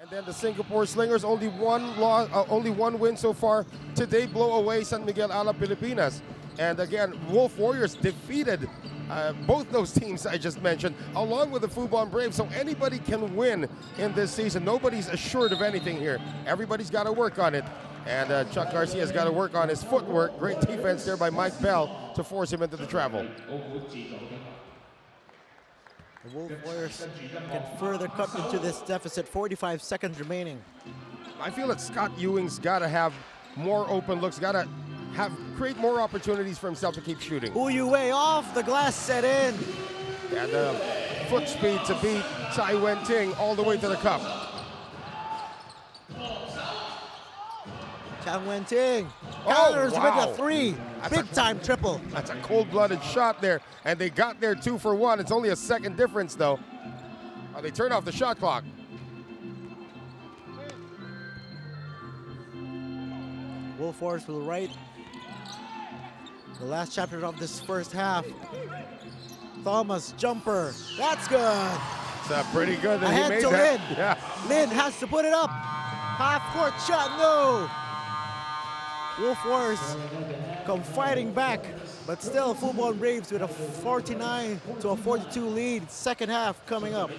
And then the Singapore Slingers, only one win so far. Today blow away San Miguel Alab, Pilipinas. And again, Wolf Warriors defeated both those teams I just mentioned, along with the Fubon Braves. So anybody can win in this season. Nobody's assured of anything here. Everybody's got to work on it. And Chuck Garcia's got to work on his footwork. Great defense there by Mike Bell to force him into the travel. The Wolf Warriors can further cut into this deficit. 45 seconds remaining. I feel that Scott Ewing's got to have more open looks, got to create more opportunities for himself to keep shooting. Way off the glass set in. And foot speed to beat Tsai Wen-Ting all the way to the cup. Chang Wen-Ting counters with wow. a three. Big time triple. That's a cold-blooded shot there, and they got there 2 for 1. It's only a second difference, though. They turn off the shot clock. Wolf Warriors will write the last chapter of this first half. Thomas jumper. That's good. It's pretty good that he Ahead made to that. Lin. Yeah. Lin has to put it up. Half-court shot, no. Wolf Warriors come fighting back, but still Fubon Braves with a 49 to a 42 lead. Second half coming up.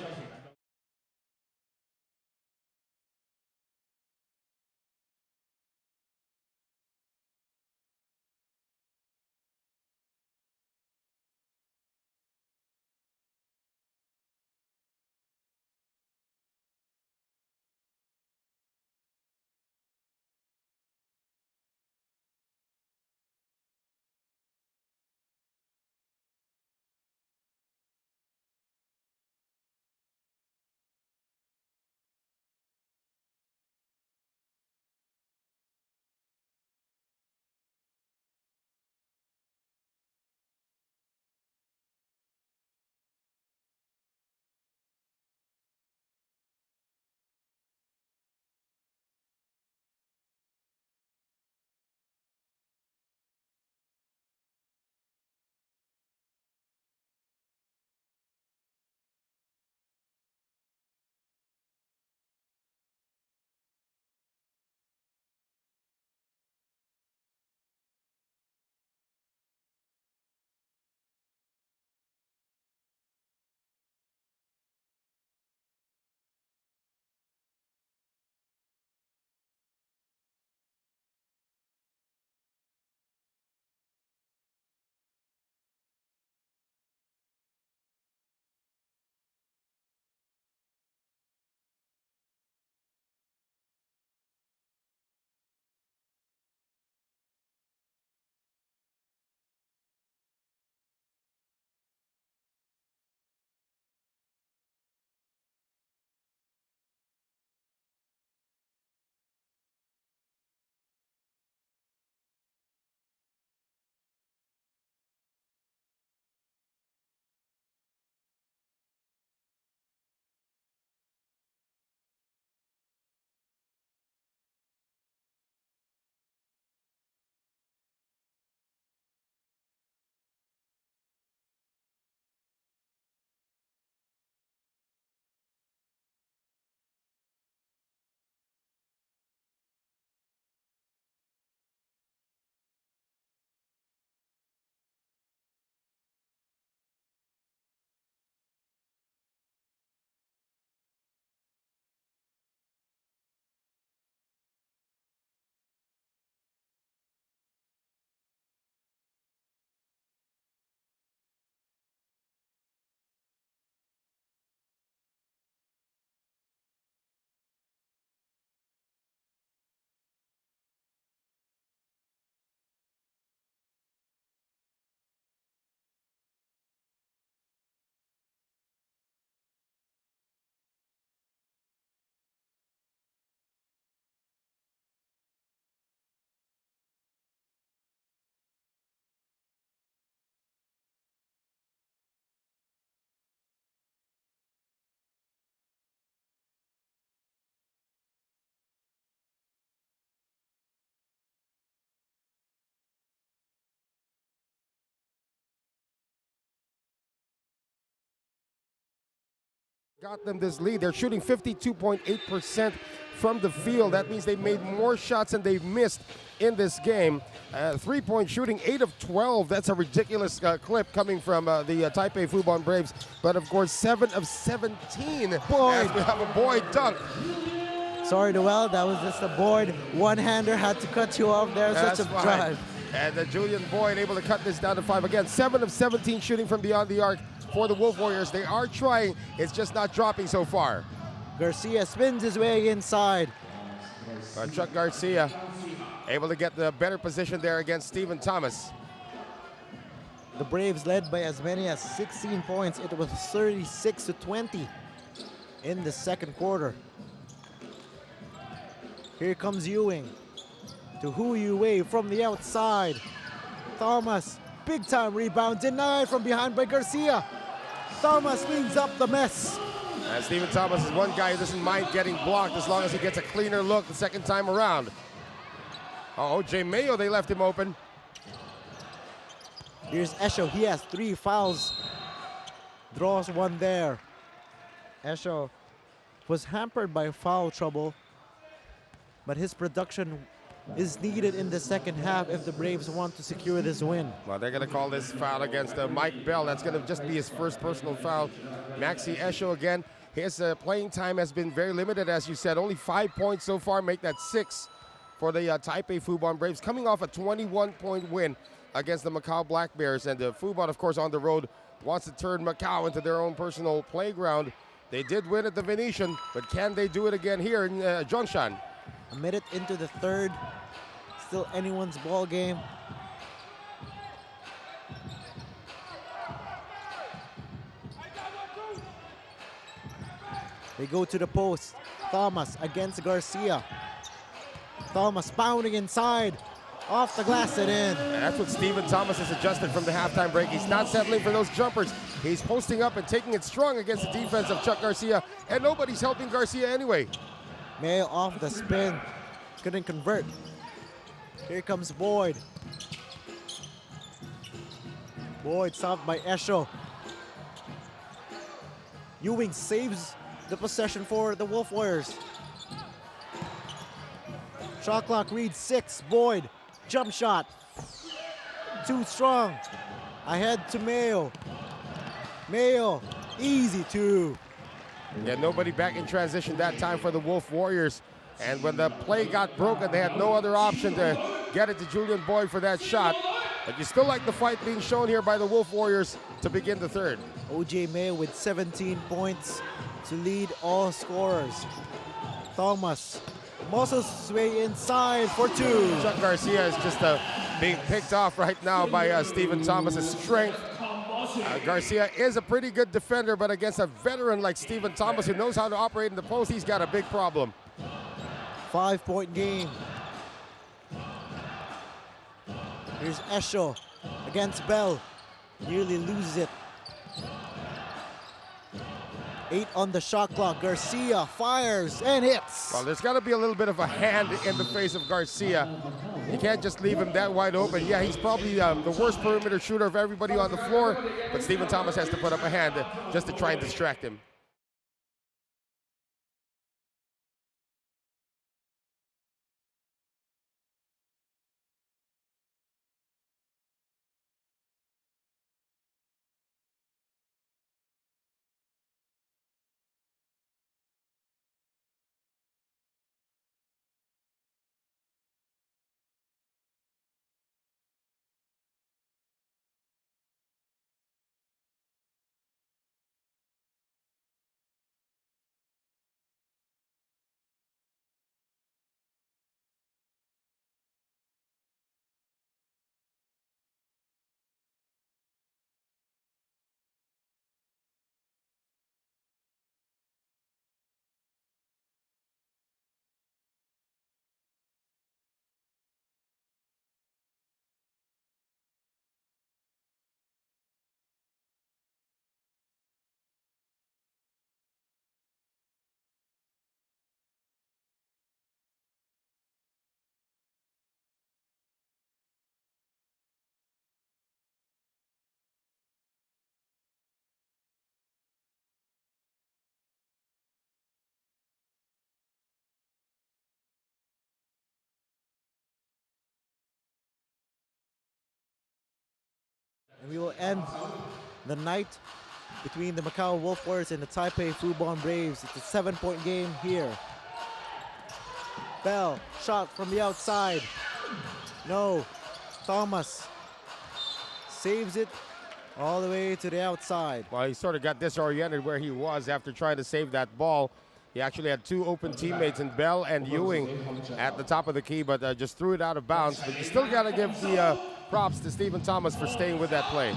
got them this lead. They're shooting 52.8% from the field. That means they made more shots than they've missed in this game. 3-point shooting, 8 of 12. That's a ridiculous clip coming from the Taipei Fubon Braves. But of course, 7 of 17. Boyd. As we have a Boyd dunk. Sorry, Noel, that was just a Boyd. One-hander had to cut you off there. That's such a fine. drive. And Julian Boyd able to cut this down to 5 again. 7 of 17 shooting from beyond the arc for the Wolf Warriors. They are trying. It's just not dropping so far. Garcia spins his way inside. Chuck Garcia able to get the better position there against Stephen Thomas. The Braves led by as many as 16 points. It was 36-20 in the second quarter. Here comes Ewing to Hu Yue from the outside. Thomas, big time rebound, denied from behind by Garcia. Thomas cleans up the mess. Stephen Thomas is one guy who doesn't mind getting blocked as long as he gets a cleaner look the second time around. O.J. Mayo, they left him open. Here's Esho, he has 3 fouls. Draws one there. Esho was hampered by foul trouble, but his production is needed in the second half if the Braves want to secure this win. Well, they're going to call this foul against Mike Bell. That's going to just be his first personal foul. Maxi Esho again. His playing time has been very limited, as you said. Only 5 points so far, make that 6 for the Taipei Fubon Braves, coming off a 21-point win against the Macau Black Bears. And Fubon, of course, on the road wants to turn Macau into their own personal playground. They did win at the Venetian, but can they do it again here in Zhongshan? A minute into the third, still anyone's ball game. They go to the post. Thomas against Garcia. Thomas pounding inside. Off the glass and in. And that's what Stephen Thomas has adjusted from the halftime break. He's not settling for those jumpers. He's posting up and taking it strong against the defense of Chuck Garcia. And nobody's helping Garcia anyway. Mayo off the spin. Couldn't convert. Here comes Boyd. Boyd stopped by Esho. Ewing saves the possession for the Wolf Warriors. Shot clock reads 6. Boyd, jump shot. Too strong. Ahead to Mayo. Mayo, easy 2. Yeah, nobody back in transition that time for the Wolf Warriors. And when the play got broken, they had no other option to get it to Julian Boyd for that shot. But you still like the fight being shown here by the Wolf Warriors to begin the third. O.J. Mayo with 17 points to lead all scorers. Thomas muscles his way inside for 2. Chuck Garcia is just being picked off right now by Stephen Thomas's strength. Garcia is a pretty good defender, but against a veteran like Stephen Thomas who knows how to operate in the post, he's got a big problem. 5-point game. Here's Esho against Bell. Nearly loses it. 8 on the shot clock. Garcia fires and hits. Well, there's got to be a little bit of a hand in the face of Garcia. You can't just leave him that wide open. Yeah, he's probably the worst perimeter shooter of everybody on the floor, but Stephen Thomas has to put up a hand just to try and distract him. We will end the night between the Macau Wolf Warriors and the Taipei Fubon Braves. It's a 7-point game here. Bell, shot from the outside. No. Thomas saves it all the way to the outside. Well, he sort of got disoriented where he was after trying to save that ball. He actually had two open teammates in Bell and Ewing at the top of the key, but just threw it out of bounds. But you still got to give the props to Stephen Thomas for staying with that play.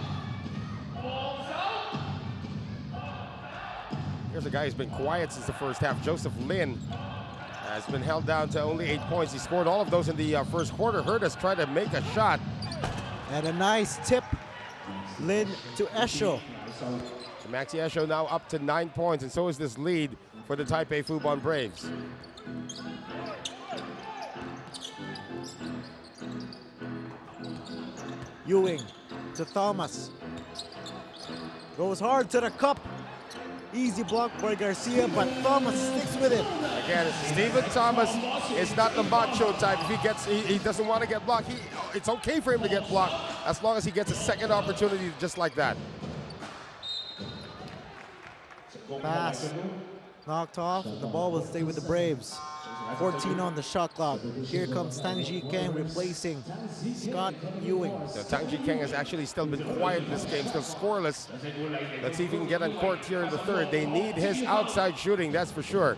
Here's a guy who's been quiet since the first half. Joseph Lin has been held down to only 8 points. He scored all of those in the first quarter. Heard us try to make a shot. And a nice tip. Lin to Esho. Maxi Esho now up to 9 points, and so is this lead for the Taipei Fubon Braves. Ewing to Thomas. Goes hard to the cup. Easy block by Garcia, but Thomas sticks with it. Again, Stephen Thomas is not the macho type. If he doesn't want to get blocked. It's okay for him to get blocked as long as he gets a second opportunity just like that. Pass knocked off. The ball will stay with the Braves. 14 on the shot clock. Here comes Tang Ji Kang replacing Scott Ewing. So Tang Ji Kang has actually still been quiet in this game, still scoreless. Let's see if he can get on court here in the third. They need his outside shooting, that's for sure.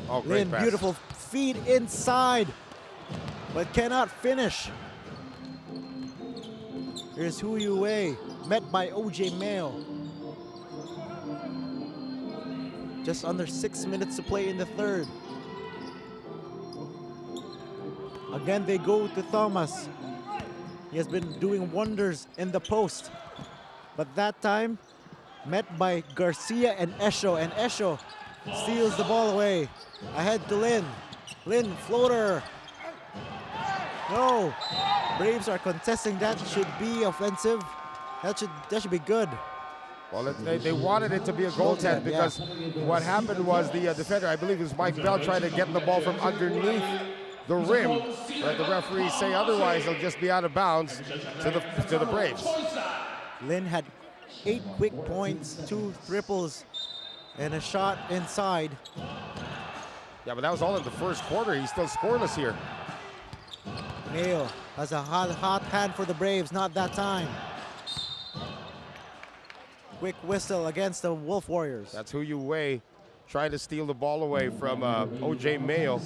Oh, great Lin, pass. beautiful feed inside, but cannot finish. Here's Hu Yue, met by OJ Mayo. Just under 6 minutes to play in the third. Again, they go to Thomas. He has been doing wonders in the post. But that time, met by Garcia and Esho. And Esho steals the ball away. Ahead to Lin. Lin, floater. No. Braves are contesting that. Should be offensive. That should be good. Well, they wanted it to be a goaltend because what happened was the defender, I believe it was Mike Bell, tried to get the ball from underneath the rim. Let the referees say otherwise, they'll just be out of bounds to the Braves. Lin had 8 quick points, 2 triples, and a shot inside. Yeah, but that was all in the first quarter. He's still scoreless here. Mayo has a hot hand for the Braves, not that time. Quick whistle against the Wolf Warriors. That's Hu Yue trying to steal the ball away from O.J. Mayo.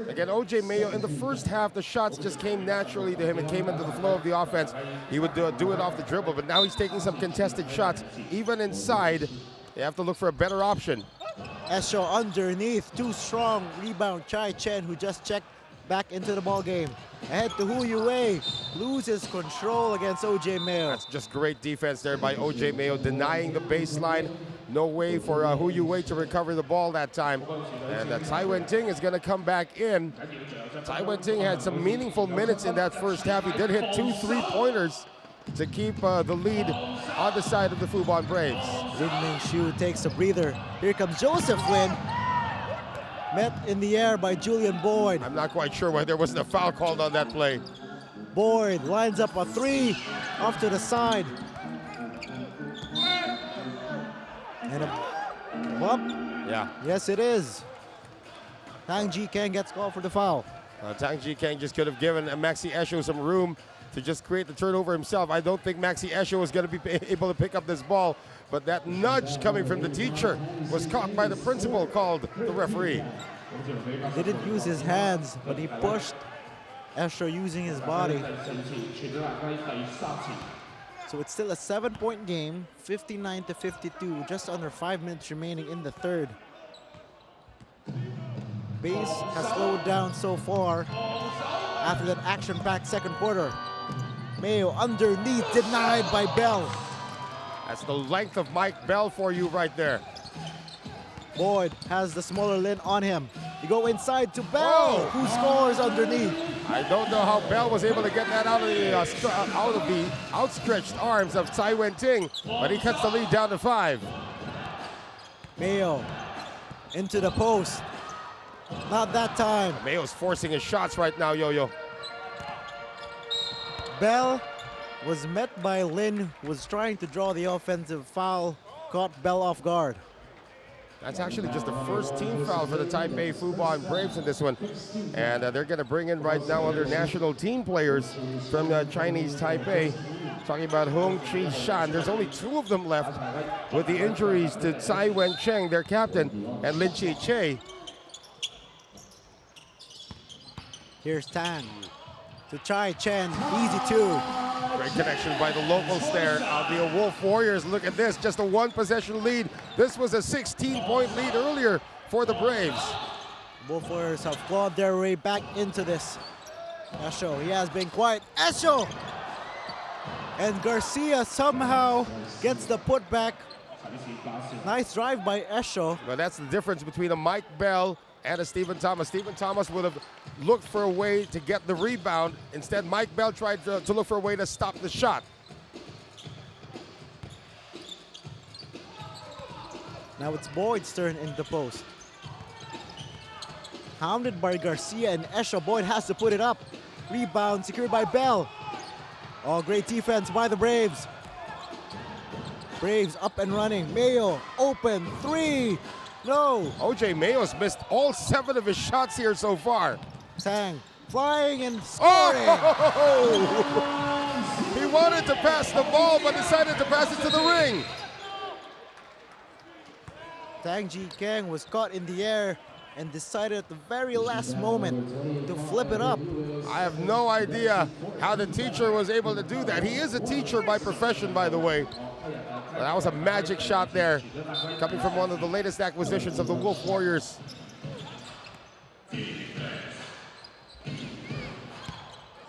Again, O.J. Mayo, in the first half, the shots just came naturally to him. It came into the flow of the offense. He would do it off the dribble, but now he's taking some contested shots. Even inside, they have to look for a better option. Esho underneath, too strong. Rebound, Chai Chen, who just checked back into the ball game. Ahead to Hu Yue, loses control against O.J. Mayo. That's just great defense there by O.J. Mayo, denying the baseline. No way for Hu Yue to recover the ball that time. And Tsai Wen-Ting is going to come back in. Tsai Wen-Ting had some meaningful minutes in that first half. He did hit 2 3-pointers to keep the lead on the side of the Fubon Braves. Lin Ming Shu takes a breather. Here comes Joseph Lin. Met in the air by Julian Boyd. I'm not quite sure why there wasn't a foul called on that play. Boyd lines up a 3 off to the side. And a bump. Yeah. Yes, it is. Tang Ji Kang gets called for the foul. Tang Ji Kang just could have given Maxi Esho some room to just create the turnover himself. I don't think Maxi Esho was going to be able to pick up this ball, but that nudge coming from the teacher was caught by the principal, called the referee. Didn't use his hands, but he pushed Esho using his body. So it's still a 7-point game, 59-52, just under 5 minutes remaining in the third. Base has slowed down so far after that action-packed second quarter. Mayo underneath, denied by Bell. That's the length of Mike Bell for you right there. Boyd has the smaller Lin on him. You go inside to Bell, who scores underneath. I don't know how Bell was able to get that out of the outstretched arms of Tsai Wen-Ting, but he cuts the lead down to 5. Mayo into the post. Not that time. Mayo's forcing his shots right now, Yo-Yo. Bell was met by Lin, who was trying to draw the offensive foul, caught Bell off guard. That's actually just the first team foul for the Taipei Fubon Braves in this one. And they're going to bring in right now other national team players from Chinese Taipei. Talking about Hong Chi Shan. There's only 2 of them left with the injuries to Tsai Wen Cheng, their captain, and Lin Chi Che. Here's Tan to Chai Chen, easy 2. Great connection by the locals there. The Wolf Warriors, look at this, just a 1-possession lead. This was a 16-point lead earlier for the Braves. Wolf Warriors have clawed their way back into this. Esho, he has been quiet. Esho! And Garcia somehow gets the putback. Nice drive by Esho. Well, that's the difference between a Mike Bell and a Stephen Thomas. Stephen Thomas would have looked for a way to get the rebound. Instead, Mike Bell tried to look for a way to stop the shot. Now it's Boyd's turn in the post. Hounded by Garcia and Esho. Boyd has to put it up. Rebound secured by Bell. Oh, great defense by the Braves. Braves up and running. Mayo open 3. No. OJ Mayo's missed all 7 of his shots here so far. Tang flying and scoring. Oh! He wanted to pass the ball, but decided to pass it to the ring. Tang Ji Kang was caught in the air and decided at the very last moment to flip it up. I have no idea how the teacher was able to do that. He is a teacher by profession, by the way. But that was a magic shot there, coming from one of the latest acquisitions of the Wolf Warriors.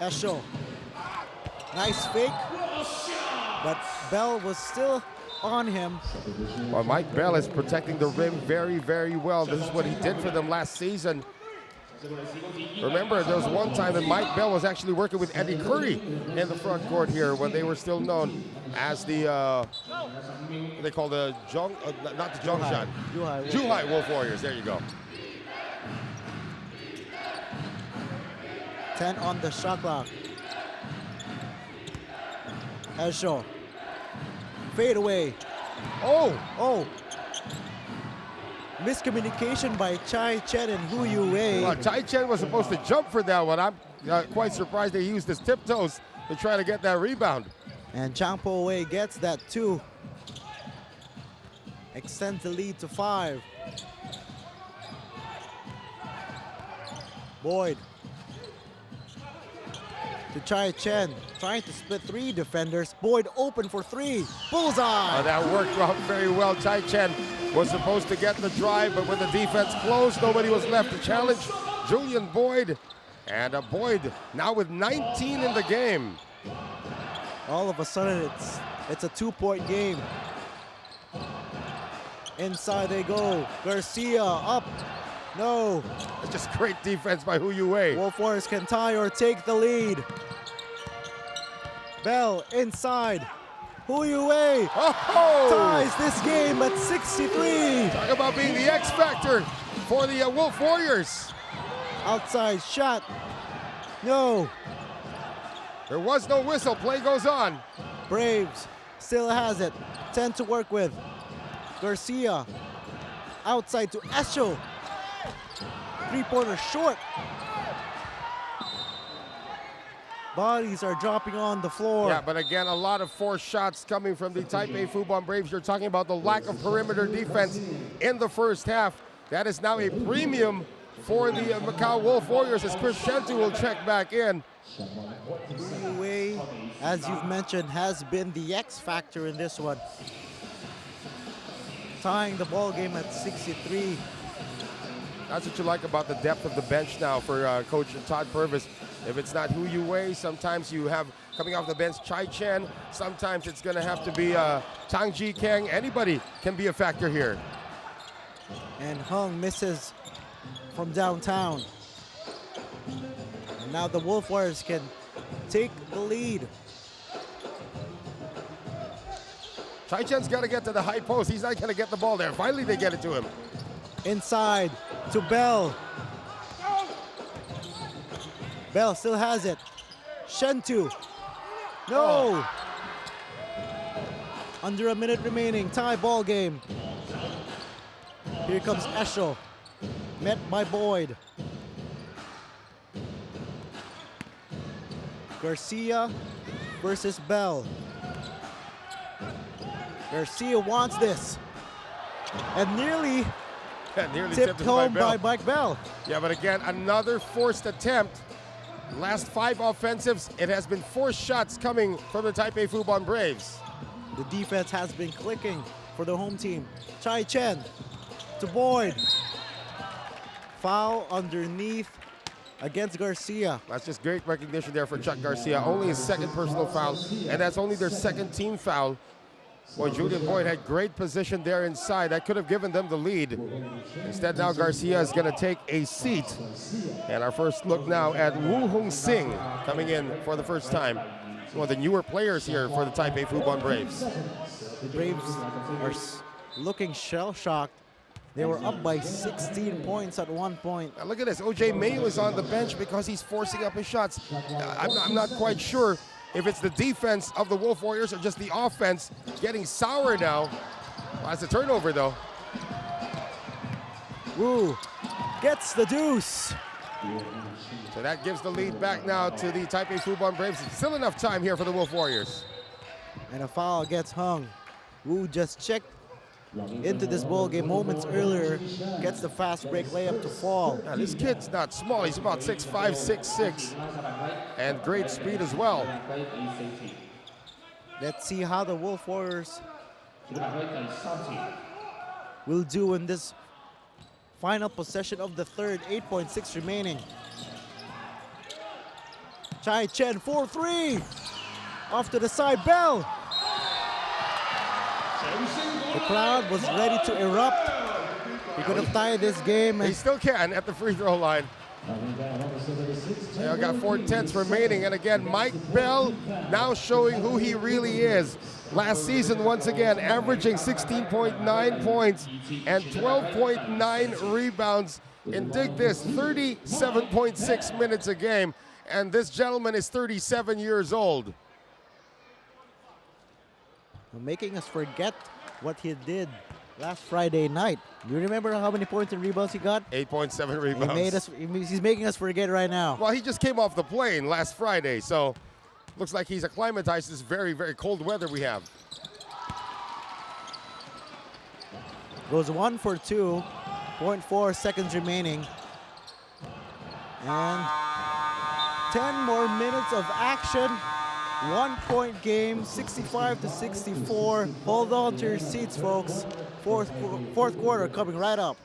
Esho, nice fake, but Bell was still on him. Well, Mike Bell is protecting the rim very, very well. This is what he did for them last season. Remember, there was one time that Mike Bell was actually working with Eddie Curry in the front court here when they were still known as the, what they call the, not the Zhongshan, Zhuhai Wolf Warriors. There you go. 10 on the shot clock. Esho, fade away. Oh. Miscommunication by Chai Chen and Hu Yue. Well, Chai Chen was supposed to jump for that one. I'm quite surprised they used his tiptoes to try to get that rebound. And Chang Po Wei gets that 2. Extends the lead to 5. Boyd to Chai Chen, trying to split 3 defenders. Boyd open for 3. Bullseye! That worked out very well. Chai Chen was supposed to get the drive, but when the defense closed, nobody was left to challenge Julian Boyd. And Boyd now with 19 in the game. All of a sudden, it's a 2-point game. Inside they go. Garcia up. No. It's just great defense by Hu Yue. Wolf Warriors can tie or take the lead. Bell inside. Hu Yue ties this game at 63. Talk about being the X factor for the Wolf Warriors. Outside shot. No. There was no whistle. Play goes on. Braves still has it. 10 to work with. Garcia outside to Esho. 3-pointer short. Bodies are dropping on the floor. Yeah, but again, a lot of forced shots coming from the Taipei Fubon Braves. You're talking about the lack of perimeter defense in the first half. That is now a premium for the Macau Wolf Warriors as Chris Shentu will check back in. Yue, as you've mentioned, has been the X factor in this one. Tying the ball game at 63. That's what you like about the depth of the bench now for Coach Todd Purvis. If it's not Hu Yue, sometimes you have coming off the bench Chai Chen. Sometimes it's going to have to be Tang Ji Kang. Anybody can be a factor here. And Hung misses from downtown. And now the Wolf Warriors can take the lead. Chai Chen's got to get to the high post. He's not going to get the ball there. Finally, they get it to him. Inside to Bell. Bell still has it. Shentu No! Under a minute remaining, tie ball game. Here comes Esho, met by Boyd. Garcia versus Bell. Garcia wants this. And nearly tipped home by Bell. Yeah, but again, another forced attempt. Last 5 offensives, it has been forced shots coming from the Taipei Fubon Braves. The defense has been clicking for the home team. Chai Chen to Boyd. Foul underneath against Garcia. That's just great recognition there for Chuck Garcia. Only his second personal foul, and that's only their second team foul. Boy, Julian Boyd had great position there inside. That could have given them the lead. Instead, now Garcia is going to take a seat. And our first look now at Woo Hung Sing coming in for the first time. One of the newer players here for the Taipei Fubon Braves. The Braves are looking shell-shocked. They were up by 16 points at one point. Now look at this. O.J. Mayo is on the bench because he's forcing up his shots. I'm not quite sure if it's the defense of the Wolf Warriors or just the offense getting sour now. Well, that's a turnover, though. Woo gets the deuce. So that gives the lead back now to the Taipei Fubon Braves. Still enough time here for the Wolf Warriors. And a foul gets hung. Wu just checked into this ball game moments earlier, gets the fast break layup to fall. Now, this kid's not small. He's about 6'5", 6'6", and great speed as well. Let's see how the Wolf Warriors will do in this final possession of the third, 8.6 remaining. Chai Chen, 4-3. Off to the side, Bell. The crowd was ready to erupt. He could have tied this game. He still can at the free throw line. They got 4/10 remaining. And again, Mike Bell now showing who he really is. Last season, once again, averaging 16.9 points and 12.9 rebounds. And dig this, 37.6 minutes a game. And this gentleman is 37 years old. Making us forget what he did last Friday night. You remember how many points and rebounds he got? 8.7 rebounds. He's making us forget right now. Well, he just came off the plane last Friday, so looks like he's acclimatized to this very, very cold weather we have. Goes 1 for 2, 0.4 seconds remaining. And 10 more minutes of action. 1-point game, 65-64. Hold on to your seats, folks. Fourth quarter coming right up.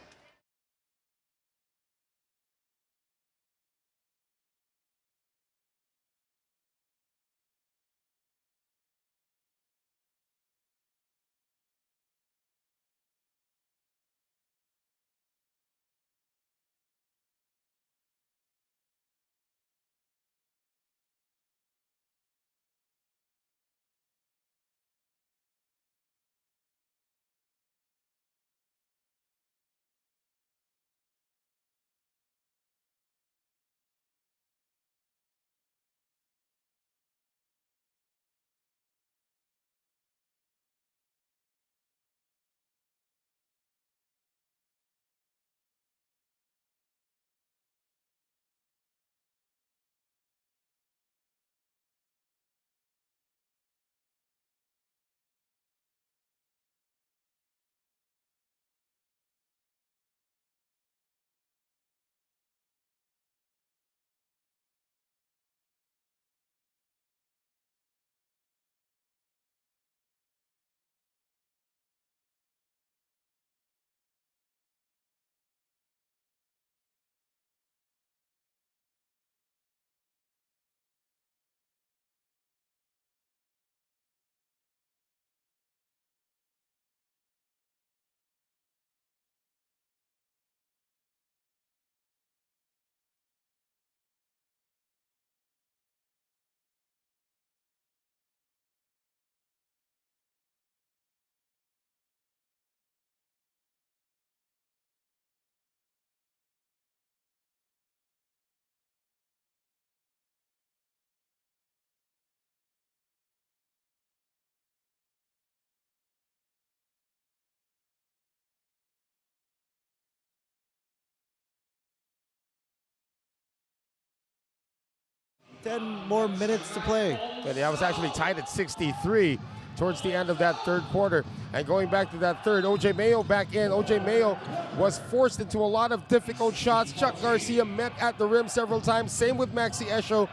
10 more minutes to play. And I was actually tied at 63 towards the end of that third quarter. And going back to that third, OJ Mayo back in. OJ Mayo was forced into a lot of difficult shots. Chuck Garcia met at the rim several times. Same with Maxi Esho.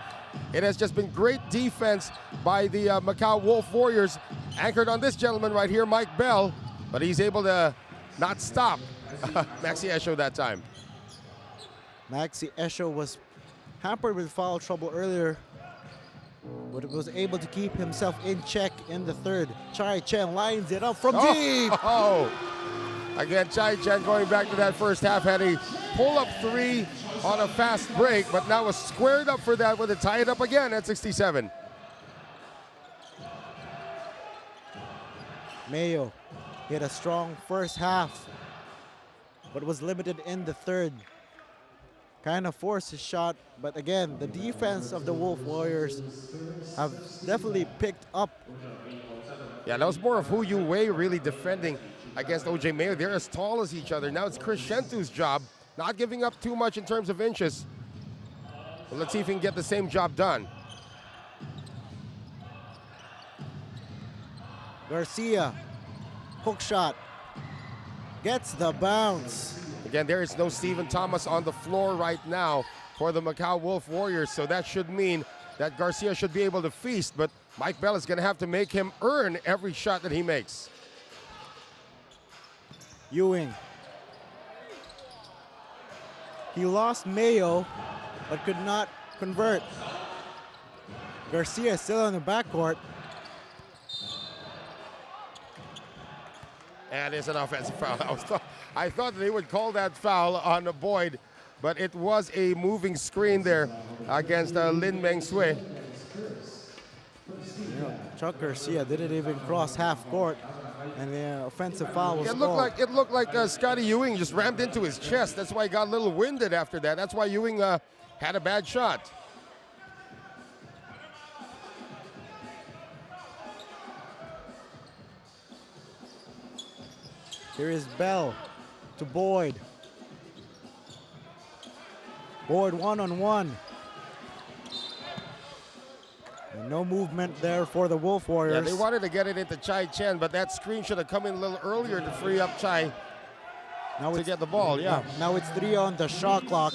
It has just been great defense by the Macau Wolf Warriors, anchored on this gentleman right here, Mike Bell. But he's able to not stop Maxi Esho that time. Maxi Esho was hampered with foul trouble earlier, but was able to keep himself in check in the third. Chai Chen lines it up from deep. Again, Chai Chen going back to that first half had a pull-up three on a fast break, but now was squared up for that with a tie it up again at 67. Mayo hit a strong first half, but was limited in the third. Kind of forced his shot, but again, the defense of the Wolf Warriors have definitely picked up. Yeah, that was more of Hu Yu Wei really defending against OJ Mayo. They're as tall as each other. Now it's Chris Shentu's job, not giving up too much in terms of inches. But let's see if he can get the same job done. Garcia, hook shot, gets the bounce. Again, there is no Stephen Thomas on the floor right now for the Macau Wolf Warriors, so that should mean that Garcia should be able to feast, but Mike Bell is going to have to make him earn every shot that he makes. Ewing. He lost Mayo, but could not convert. Garcia still on the backcourt. And it's an offensive foul. I thought they would call that foul on Boyd, but it was a moving screen there against Lin Meng Sui. Chuck Garcia didn't even cross half court, and the offensive foul was called. It looked like Scotty Ewing just rammed into his chest. That's why he got a little winded after that. That's why Ewing had a bad shot. Here is Bell to Boyd. Boyd one-on-one. And no movement there for the Wolf Warriors. Yeah, they wanted to get it into Chai Chen, but that screen should have come in a little earlier to free up Chai to get the ball. Yeah. Now it's 3 on the shot clock.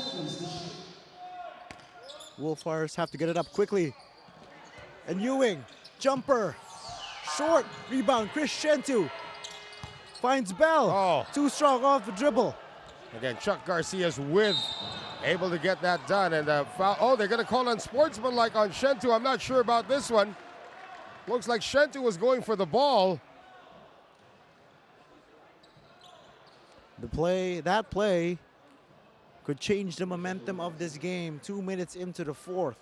Wolf Warriors have to get it up quickly. And Ewing, jumper, short, rebound, Chris Shentu. Finds Bell. Too strong off the dribble. Again, Chuck Garcia's with, able to get that done. And foul. Oh, they're going to call on sportsmanlike on Shentu. I'm not sure about this one. Looks like Shentu was going for the ball. That play could change the momentum of this game 2 minutes into the fourth.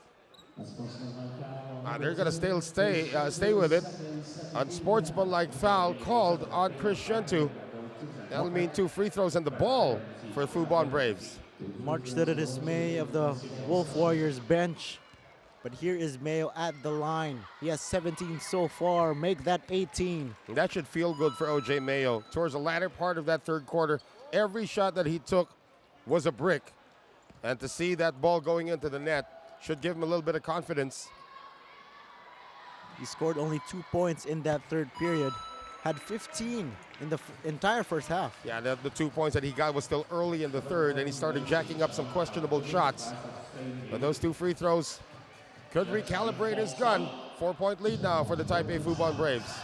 They're going to stay with it. Unsportsmanlike foul called on Chris Shentu. That'll mean 2 free throws and the ball for Fubon Braves. Much to the dismay of the Wolf Warriors bench. But here is Mayo at the line. He has 17 so far. Make that 18. That should feel good for OJ Mayo. Towards the latter part of that third quarter, every shot that he took was a brick. And to see that ball going into the net should give him a little bit of confidence. He scored only 2 points in that third period. Had 15 in the entire first half. Yeah, the 2 points that he got was still early in the third, and he started jacking up some questionable shots. But those 2 free throws could recalibrate his gun. 4-point lead now for the Taipei Fubon Braves.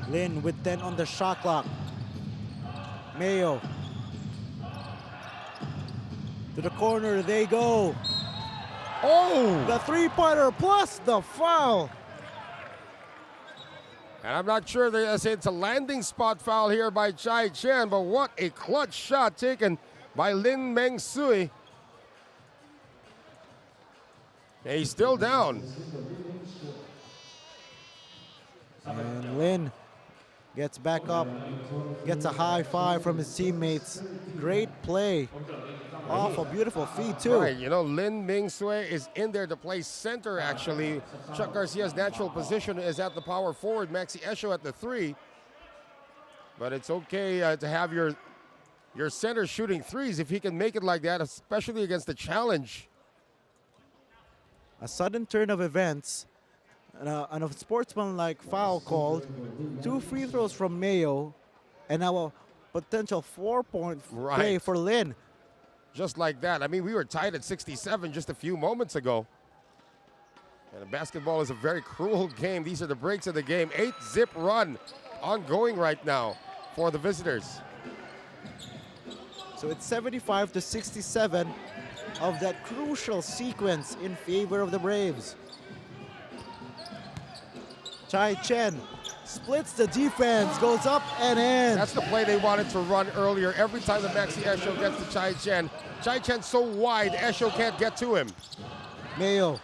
Lin with 10 on the shot clock. Mayo. To the corner they go. Oh! The three-pointer plus the foul. And I'm not sure they say it's a landing spot foul here by Chai Chen, but what a clutch shot taken by Lin Meng Sui. And he's still down. And Lin gets back up, gets a high five from his teammates. Great play. Off a beautiful feed, too. Right, you know, Lin Meng Sui is in there to play center, actually. Chuck Garcia's natural position is at the power forward. Maxi Esho at the 3. But it's okay to have your your center shooting threes if he can make it like that, especially against the challenge. A sudden turn of events and a sportsmanlike foul called. 2 free throws from Mayo, and now a potential 4-point play for Lin. Just like that. I mean, we were tied at 67 just a few moments ago. And basketball is a very cruel game. These are the breaks of the game. 8-zip run ongoing right now for the visitors. So it's 75 to 67 of that crucial sequence in favor of the Braves. Chai Chen splits the defense, goes up and in. That's the play they wanted to run earlier. Every time the Maxi Esho gets to Chai Chen's so wide, Esho can't get to him. Mayo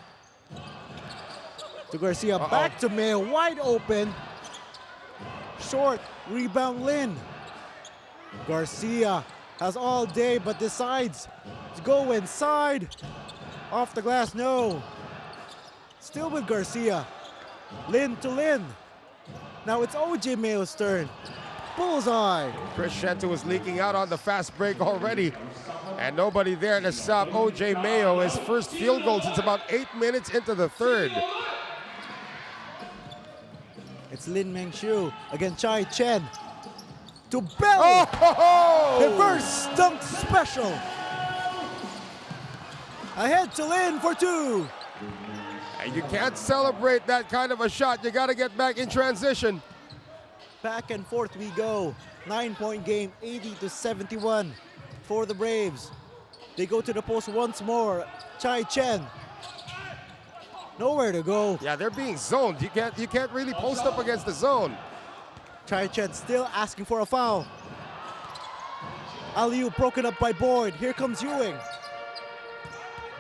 to Garcia, back to Mayo, wide open. Short, rebound Lin. Garcia has all day but decides to go inside. Off the glass, no. Still with Garcia. Lin to Lin. Now it's OJ Mayo's turn. Bullseye. Chris Shento is leaking out on the fast break already. And nobody there to stop OJ Mayo. His first field goal since about 8 minutes into the third. It's Lin Mengshu against Chai Chen. To Bell. Oh! Reverse dunk special. Ahead to Lin for 2. And you can't celebrate that kind of a shot. You got to get back in transition. Back and forth we go. 9-point game, 80 to 71 for the Braves. They go to the post once more. Chai Chen. Nowhere to go. Yeah, they're being zoned. You can't really post up against the zone. Chai Chen still asking for a foul. Alley-oop broken up by Boyd. Here comes Ewing.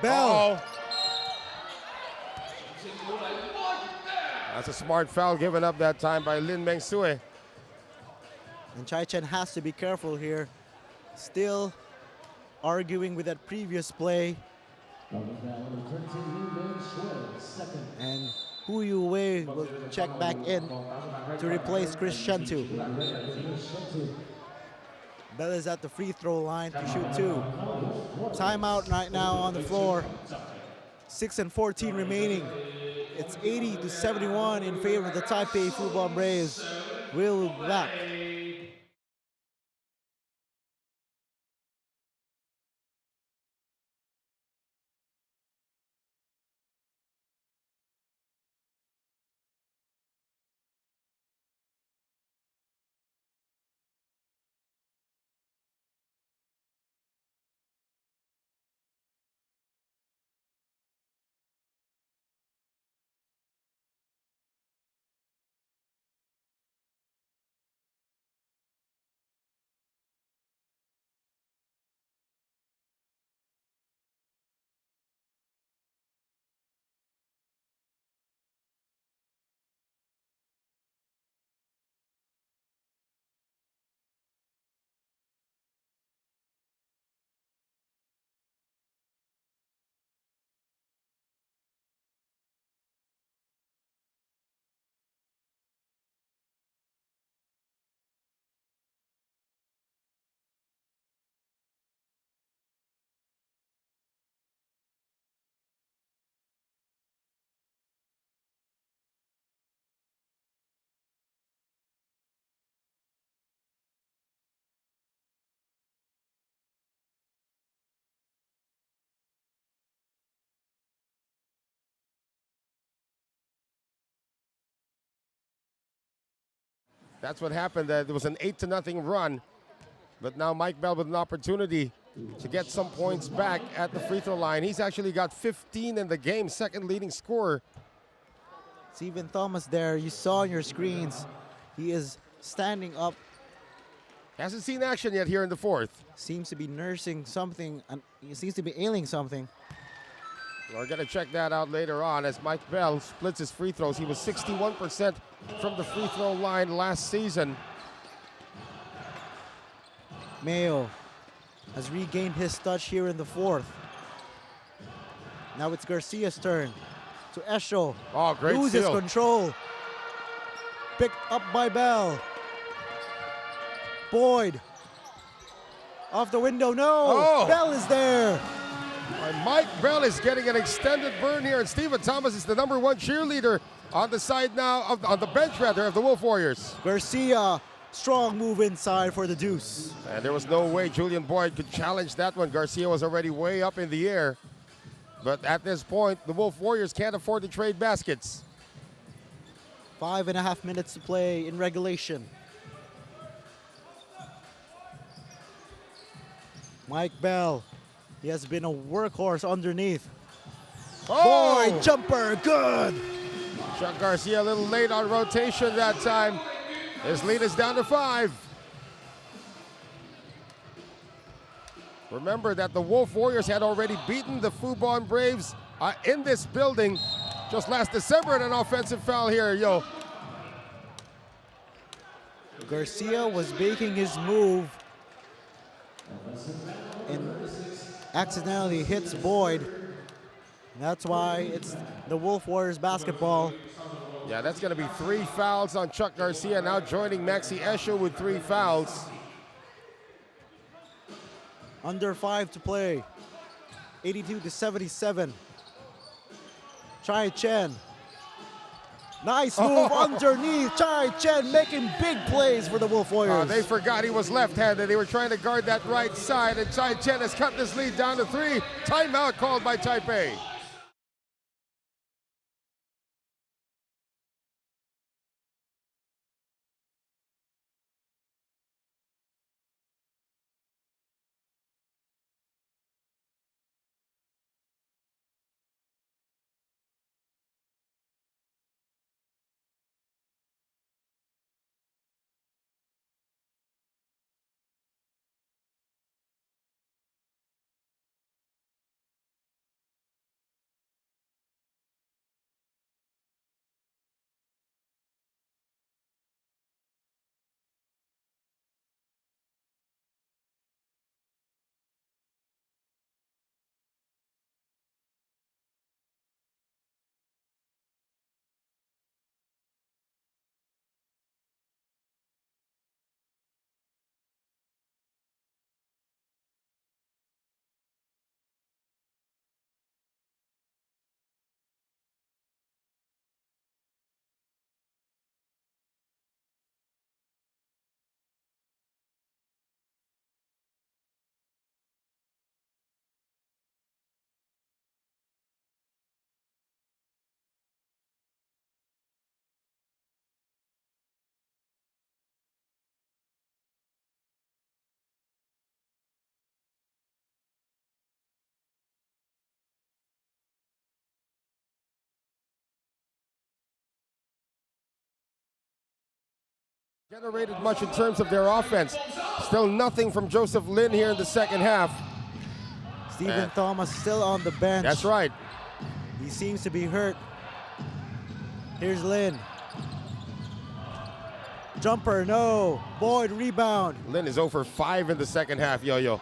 Bell. That's a smart foul given up that time by Lin Mengsue. And Chai Chen has to be careful here. Still arguing with that previous play. And Hu Yu-wei will check back in to replace Chris Shentu. Bell is at the free throw line to shoot 2. Timeout right now on the floor. 6:14 remaining. It's 80 to 71 in favor of the Taipei Fubon Braves. We'll be back. That's what happened. There was an 8-0 run. But now Mike Bell with an opportunity to get some points back at the free throw line. He's actually got 15 in the game, second leading scorer. Stephen Thomas there, you saw on your screens. He is standing up. Hasn't seen action yet here in the fourth. Seems to be nursing something, and he seems to be ailing something. We're going to check that out later on as Mike Bell splits his free throws. He was 61% from the free throw line last season. Mayo has regained his touch here in the fourth. Now it's Garcia's turn. To Esho. Oh, great Loses steal. control. Picked up by Bell. Boyd. Off the window, no! Oh. Bell is there! And Mike Bell is getting an extended burn here, and Stephen Thomas is the #1 cheerleader on the side now, on the bench rather, of the Wolf Warriors. Garcia, strong move inside for the deuce. And there was no way Julian Boyd could challenge that one. Garcia was already way up in the air. But at this point, the Wolf Warriors can't afford to trade baskets. 5.5 minutes to play in regulation. Mike Bell, he has been a workhorse underneath. Oh! Boy, jumper, good! Chuck Garcia a little late on rotation that time. His lead is down to 5. Remember that the Wolf Warriors had already beaten the Fubon Braves in this building just last December in an offensive foul here, yo. Garcia was making his move and accidentally hits Boyd. That's why it's the Wolf Warriors basketball. Yeah, that's going to be 3 fouls on Chuck Garcia, now joining Maxi Esho with 3 fouls. Under 5 to play. 82-77. Chai Chen. Nice move underneath. Chai Chen making big plays for the Wolf Warriors. They forgot he was left-handed. They were trying to guard that right side, and Chai Chen has cut this lead down to 3. Timeout called by Taipei. Generated much in terms of their offense. Still nothing from Joseph Lin here in the second half. Stephen Thomas still on the bench. That's right. He seems to be hurt. Here's Lin. Jumper, no. Boyd, rebound. Lin is 0 for 5 in the second half, yo-yo.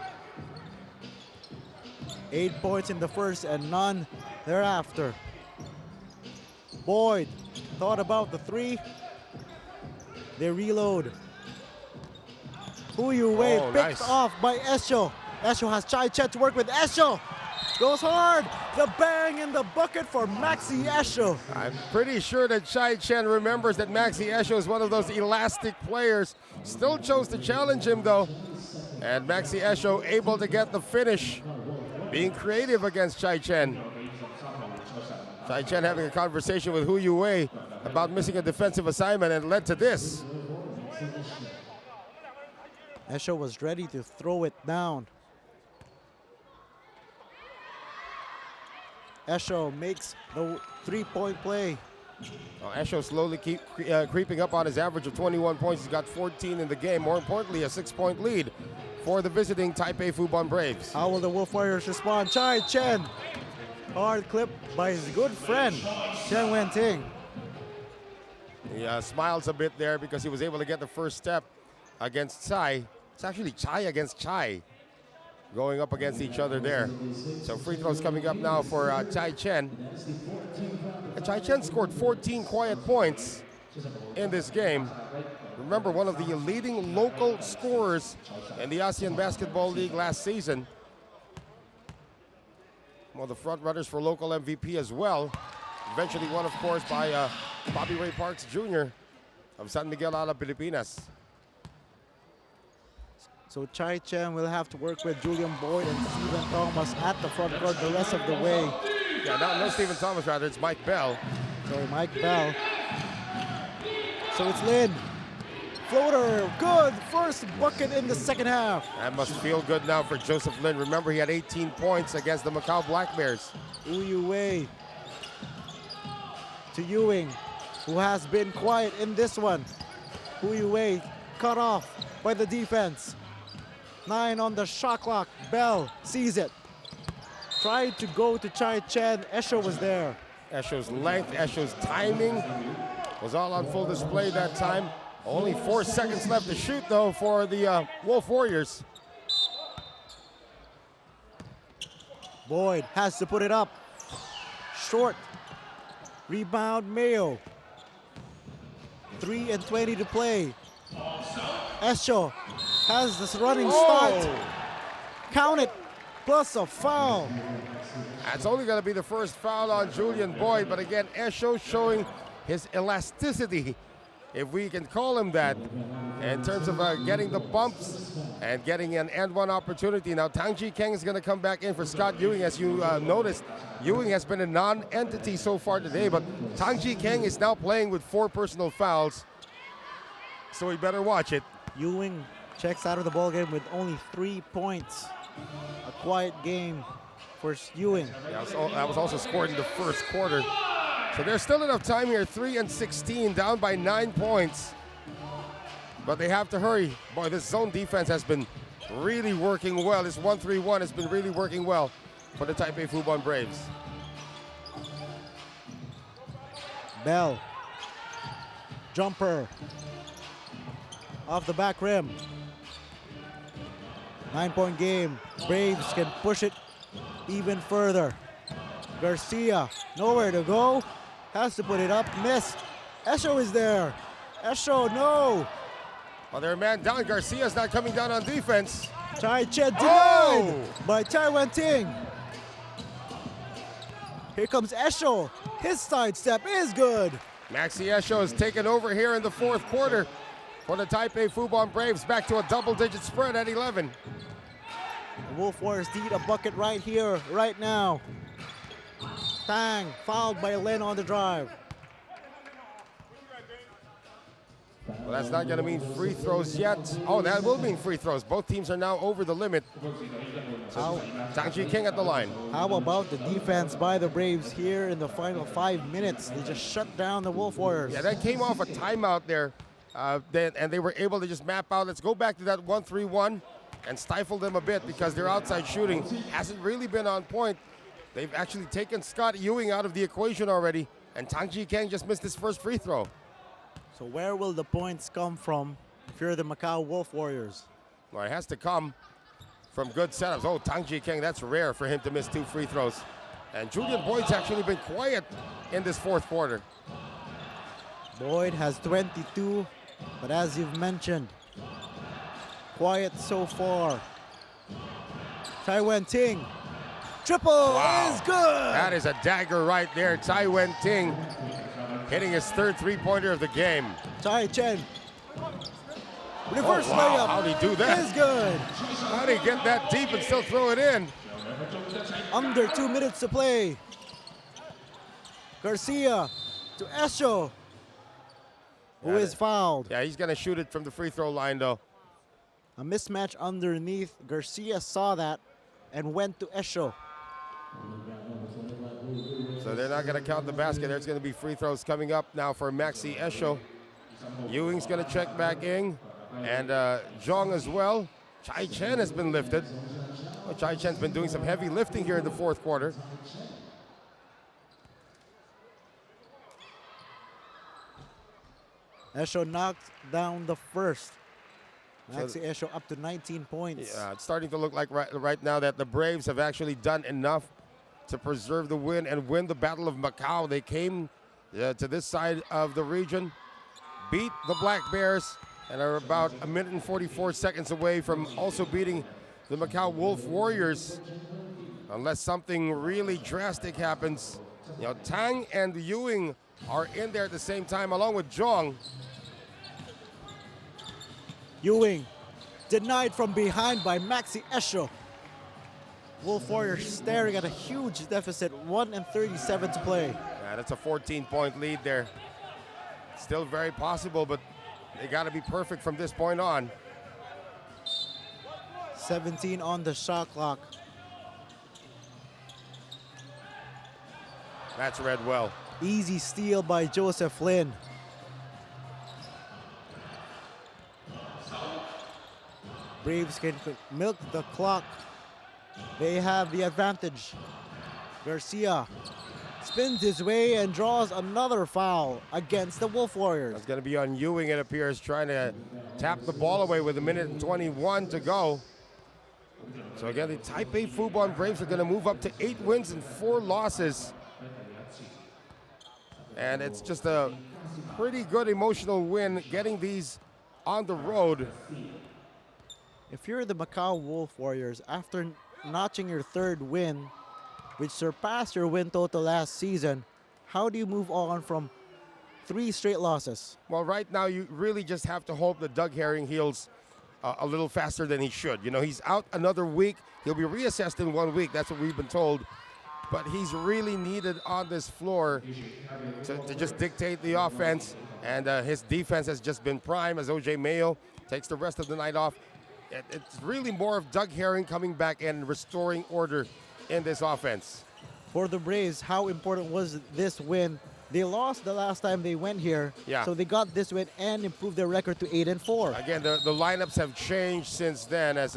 8 points in the first and none thereafter. Boyd thought about the 3. They reload. Who you wait? Oh, Picked nice. off by Esho. Esho has Chai Chen to work with. Esho goes hard. The bang in the bucket for Maxi Esho. I'm pretty sure that Chai Chen remembers that Maxi Esho is one of those elastic players. Still chose to challenge him though. And Maxi Esho able to get the finish. Being creative against Chai Chen. Chai Chen having a conversation with Hu Yue about missing a defensive assignment and led to this. Esho was ready to throw it down. Esho makes the 3-point play. Esho slowly creeping up on his average of 21 points. He's got 14 in the game. More importantly, a 6-point lead for the visiting Taipei Fubon Braves. How will the Wolf Warriors respond? Chai Chen. Hard clip by his good friend, Chen Wenting. He smiles a bit there because he was able to get the first step against Chai. It's actually Chai against Chai going up against each other there. So free throws coming up now for Chai Chen. Chai Chen scored 14 quiet points in this game. Remember, one of the leading local scorers in the ASEAN Basketball League last season. One of the front runners for local MVP as well. Eventually won, of course, by Bobby Ray Parks Jr. of San Miguel, Alab, Pilipinas. So Chai Chen will have to work with Julian Boyd and Stephen Thomas at the front court the rest of the way. Yeah, no Stephen Thomas, rather, it's Mike Bell. Sorry, Mike Bell. So it's Lin. Floater, good. First bucket in the second half. That must feel good now for Joseph Lin. Remember, he had 18 points against the Macau Black Bears. Uyu Wei to Ewing, who has been quiet in this one. Uyu Wei cut off by the defense. 9 on the shot clock. Bell sees it. Tried to go to Chai Chen. Esho was there. Esho's length, Esho's timing was all on full display that time. Only 4 seconds left to shoot, though, for the Wolf Warriors. Boyd has to put it up. Short. Rebound, Mayo. 3:20 to play. Esho has this running start. Count it, plus a foul. That's only going to be the first foul on Julian Boyd, but again, Esho showing his elasticity, if we can call him that, in terms of getting the bumps and getting an and-one opportunity. Now, Tang Ji Keng is going to come back in for Scott Ewing. As you noticed, Ewing has been a non-entity so far today, but Tang Ji Keng is now playing with 4 personal fouls, so we better watch it. Ewing checks out of the ballgame with only 3 points. A quiet game for Ewing. Yeah, that was also scored in the first quarter. So there's still enough time here, 3-16, down by 9 points. But they have to hurry. Boy, this zone defense has been really working well. This 1-3-1 has been really working well for the Taipei Fubon Braves. Bell. Jumper. Off the back rim. 9-point game. Braves can push it even further. Garcia, nowhere to go. Has to put it up, missed. Esho is there. Esho, no. Well, they're man down. Garcia's not coming down on defense. Chai Chen denied by Tai Wan Ting. Here comes Esho. His sidestep is good. Maxi Esho has taken over here in the fourth quarter for the Taipei Fubon Braves, back to a double-digit spread at 11. The Wolf Warriors need a bucket right here, right now. Tang fouled by Lin on the drive. Well, that's not going to mean free throws yet. Oh, that will mean free throws. Both teams are now over the limit. So, Tang Ji King at the line. How about the defense by the Braves here in the final 5 minutes? They just shut down the Wolf Warriors. Yeah, that came off a timeout there. And they were able to just map out. Let's go back to that 1-3-1 and stifle them a bit, because their outside shooting hasn't really been on point. They've actually taken Scott Ewing out of the equation already, and Tang Ji Keng just missed his first free throw. So where will the points come from if you're the Macau Wolf Warriors? Well, it has to come from good setups. Oh, Tang Ji Keng, that's rare for him to miss 2 free throws. And Julian Boyd's actually been quiet in this fourth quarter. Boyd has 22, but as you've mentioned, quiet so far. Tai Wan Ting. Triple is good. That is a dagger right there. Tai Wan Ting hitting his 3rd three-pointer of the game. Chai Chen. Reverse wow. layup. How'd he do that? Is good. How'd he get that deep and still throw it in? Under 2 minutes to play. Garcia to Esho, who is fouled. Yeah, he's going to shoot it from the free throw line, though. A mismatch underneath. Garcia saw that and went to Esho. So they're not going to count the basket. There's going to be free throws coming up now for Maxi Esho. Ewing's going to check back in, and Zhong as well. Chai Chen has been lifted. Well, Chai Chen's been doing some heavy lifting here in the fourth quarter. Esho knocked down the first. Maxi Esho up to 19 points. Yeah, it's starting to look like right now that the Braves have actually done enough to preserve the win and win the Battle of Macau. They came to this side of the region beat the Black Bears and are about a minute and 44 seconds away from also beating the Macau Wolf Warriors. Unless something really drastic happens. You know, Tang and Ewing are in there at the same time, along with Zhong. Ewing denied from behind by Maxi Esho. Wolf Warriors staring at a huge deficit, 1:37 to play. Yeah, that's a 14-point lead there. Still very possible, but they got to be perfect from this point on. 17 on the shot clock. That's read well. Easy steal by Joseph Lin. Braves can milk the clock. They have the advantage. Garcia spins his way and draws another foul against the Wolf Warriors. It's going to be on Ewing, it appears, trying to tap the ball away with a minute and 21 to go. So again, the Taipei Fubon Braves are going to move up to 8 wins and 4 losses. And it's just a pretty good emotional win getting these on the road. If you're the Macau Wolf Warriors, after notching your 3rd win, which surpassed your win total last season, how do you move on from 3 straight losses? Well, right now you really just have to hope that Doug Herring heals a little faster than he should. You know, he's out another week. He'll be reassessed in 1 week. That's what we've been told. But he's really needed on this floor to just dictate the offense. And his defense has just been prime as O.J. Mayo takes the rest of the night off. It's really more of Doug Herring coming back and restoring order in this offense. For the Braves, how important was this win? They lost the last time they went here, so they got this win and improved their record to 8-4. Again, the lineups have changed since then as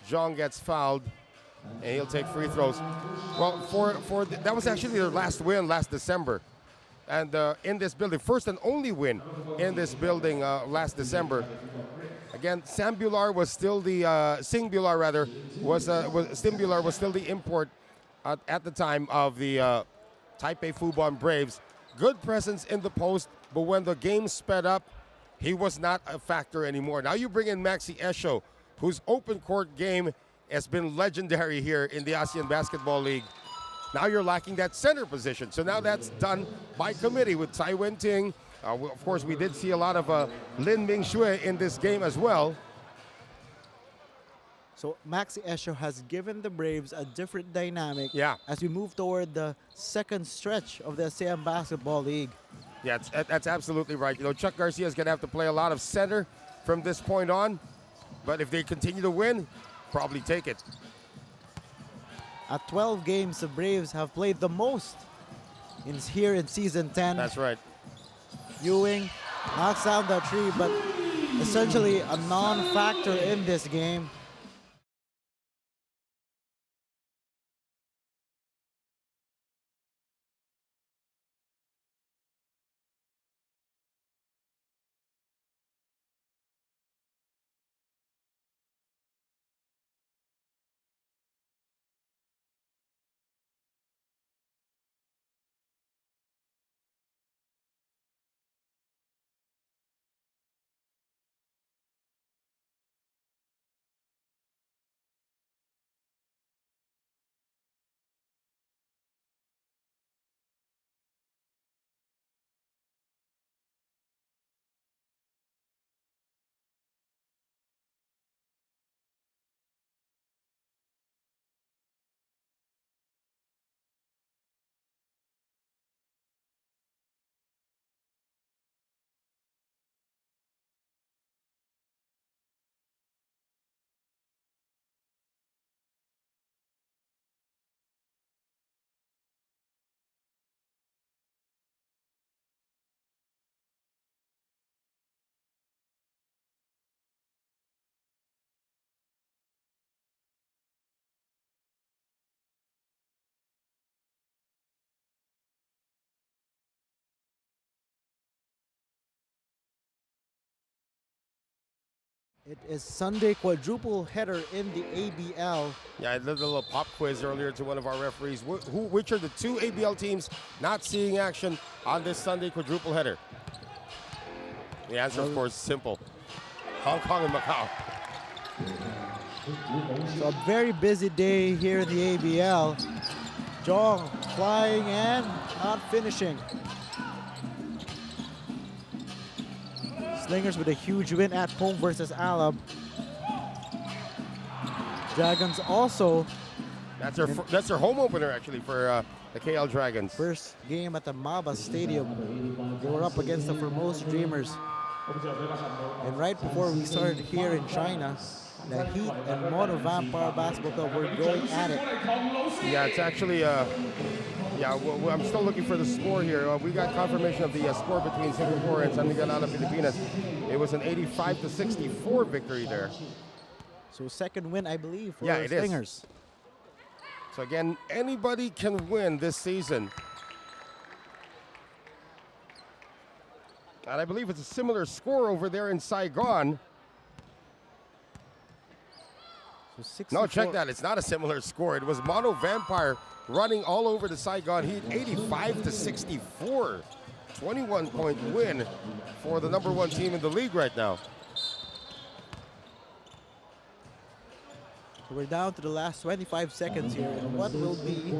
Zhong gets fouled. And he'll take free throws. Well, that was actually their last win last December. And in this building, first and only win in this building last December. Again, Singular was still the import at the time of the Taipei Fubon Braves. Good presence in the post, but when the game sped up, he was not a factor anymore. Now you bring in Maxi Esho, whose open court game has been legendary here in the ASEAN Basketball League. Now you're lacking that center position. So now that's done by committee with Tsai Wen-Ting. Of course, we did see a lot of Lin Ming-Shui in this game as well. So Maxi Esho has given the Braves a different dynamic as we move toward the 2nd stretch of the ASEAN Basketball League. Yeah, that's absolutely right. You know, Chuck Garcia is going to have to play a lot of center from this point on. But if they continue to win, probably take it. At 12 games, the Braves have played the most here in Season 10. That's right. Ewing knocks down the tree, but essentially a non-factor in this game. It is Sunday quadruple header in the ABL. Yeah, I did a little pop quiz earlier to one of our referees. Which are the 2 ABL teams not seeing action on this Sunday quadruple header? The answer, of course, is simple. Hong Kong and Macau. So a very busy day here in the ABL. Zhong flying and not finishing. Slingers with a huge win at home versus Alab. Dragons also. That's their home opener actually for the KL Dragons. First game at the Maba Stadium. They were up against the Formosa Dreamers. And right before we started here in China, the Heat and Mono Vampire Basketball Club were going at it. Yeah, it's actually, I'm still looking for the score here. We got confirmation of the score between Singapore and San Miguel, Pilipinas. It was an 85-64 victory there. So second win, I believe, for it Slingers. Is. So again, anybody can win this season. And I believe it's a similar score over there in Saigon. So no, check that. It's not a similar score. It was Mono Vampire running all over the Saigon Heat, 85-64. 21-point win for the #1 team in the league right now. We're down to the last 25 seconds here. And what will be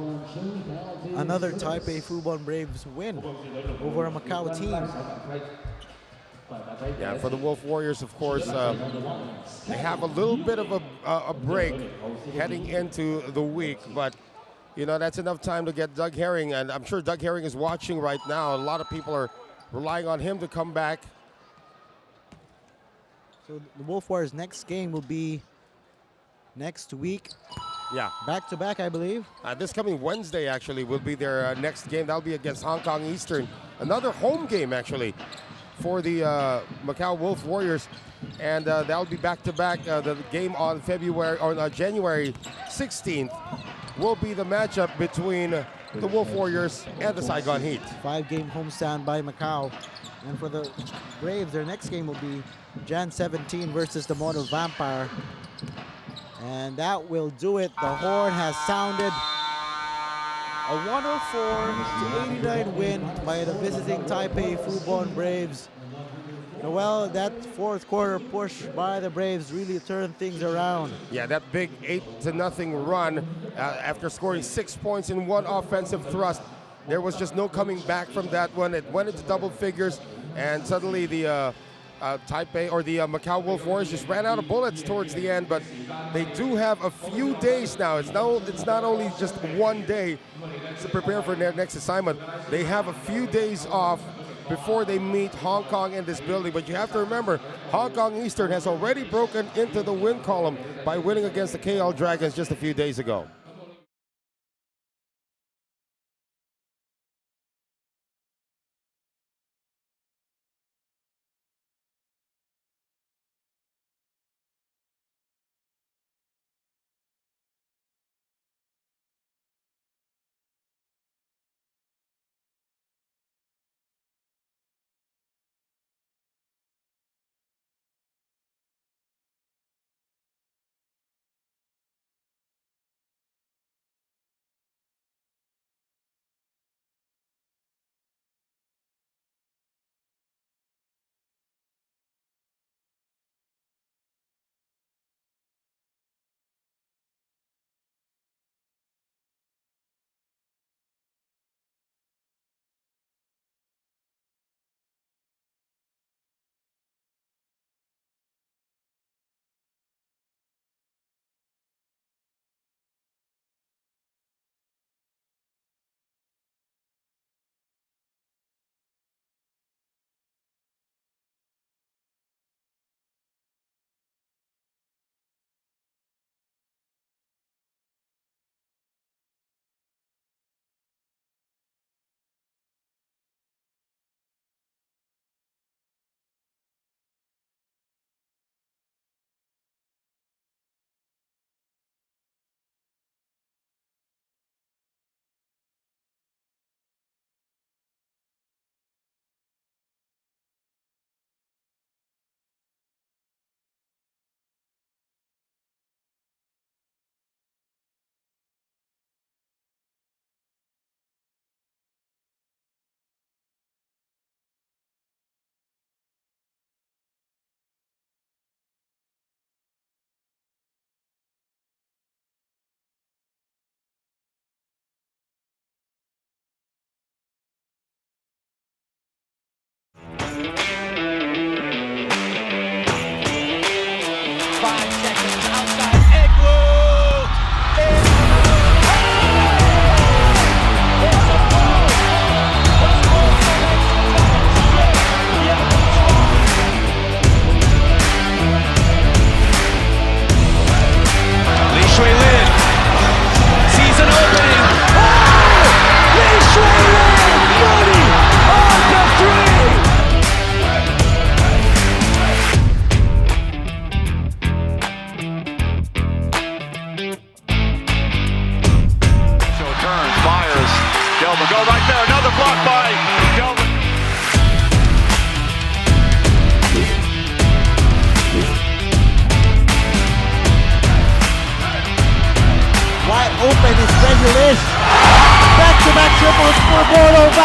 another Taipei Fubon Braves win over a Macau team? Yeah, for the Wolf Warriors, of course, they have a little bit of a break heading into the week, but you know, that's enough time to get Doug Herring, and I'm sure Doug Herring is watching right now. A lot of people are relying on him to come back. So the Wolf Warriors' next game will be next week. Yeah. Back-to-back, I believe. This coming Wednesday, actually, will be their next game. That'll be against Hong Kong Eastern. Another home game, actually, for the Macau Wolf Warriors. And that'll be back-to-back. The game on January 16th will be the matchup between the Wolf Warriors and the Saigon Heat. 5-game homestand by Macau. And for the Braves, their next game will be Jan 17 versus the Mono Vampire. And that will do it. The horn has sounded. A 104-89 win by the visiting Taipei Fubon Braves. Well, that fourth quarter push by the Braves really turned things around. Yeah, that big 8-0 run after scoring 6 points in one offensive thrust. There was just no coming back from that one. It went into double figures, and suddenly the Taipei or the Macau Wolf Warriors just ran out of bullets towards the end, but they do have a few days now. It's not only just one day to prepare for their next assignment. They have a few days off before they meet Hong Kong in this building. But you have to remember, Hong Kong Eastern has already broken into the win column by winning against the KL Dragons just a few days ago.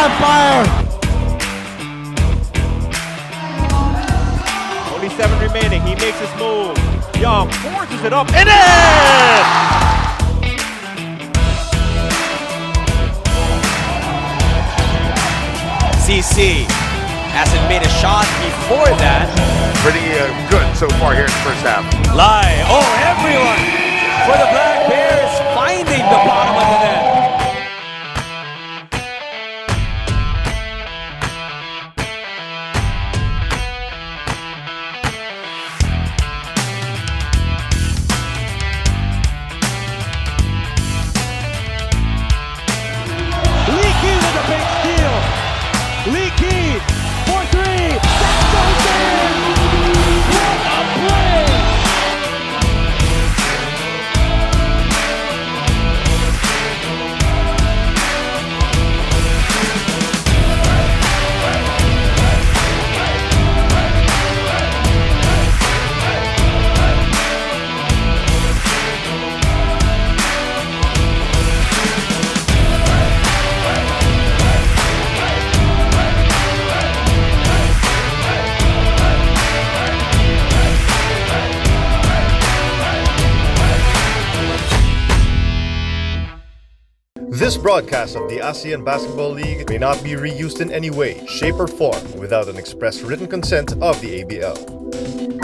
on fire. Only 7 remaining. He makes his move. Young forces it up and in! CC hasn't made a shot before that. Pretty good so far here in the first half. Lai, oh, everyone for the Black Bears finding the bottom of the net. Leaky with a big steal. Leaky for 3. That goes in. What a play! This broadcast of the ASEAN Basketball League may not be reused in any way, shape, or form without an express written consent of the ABL.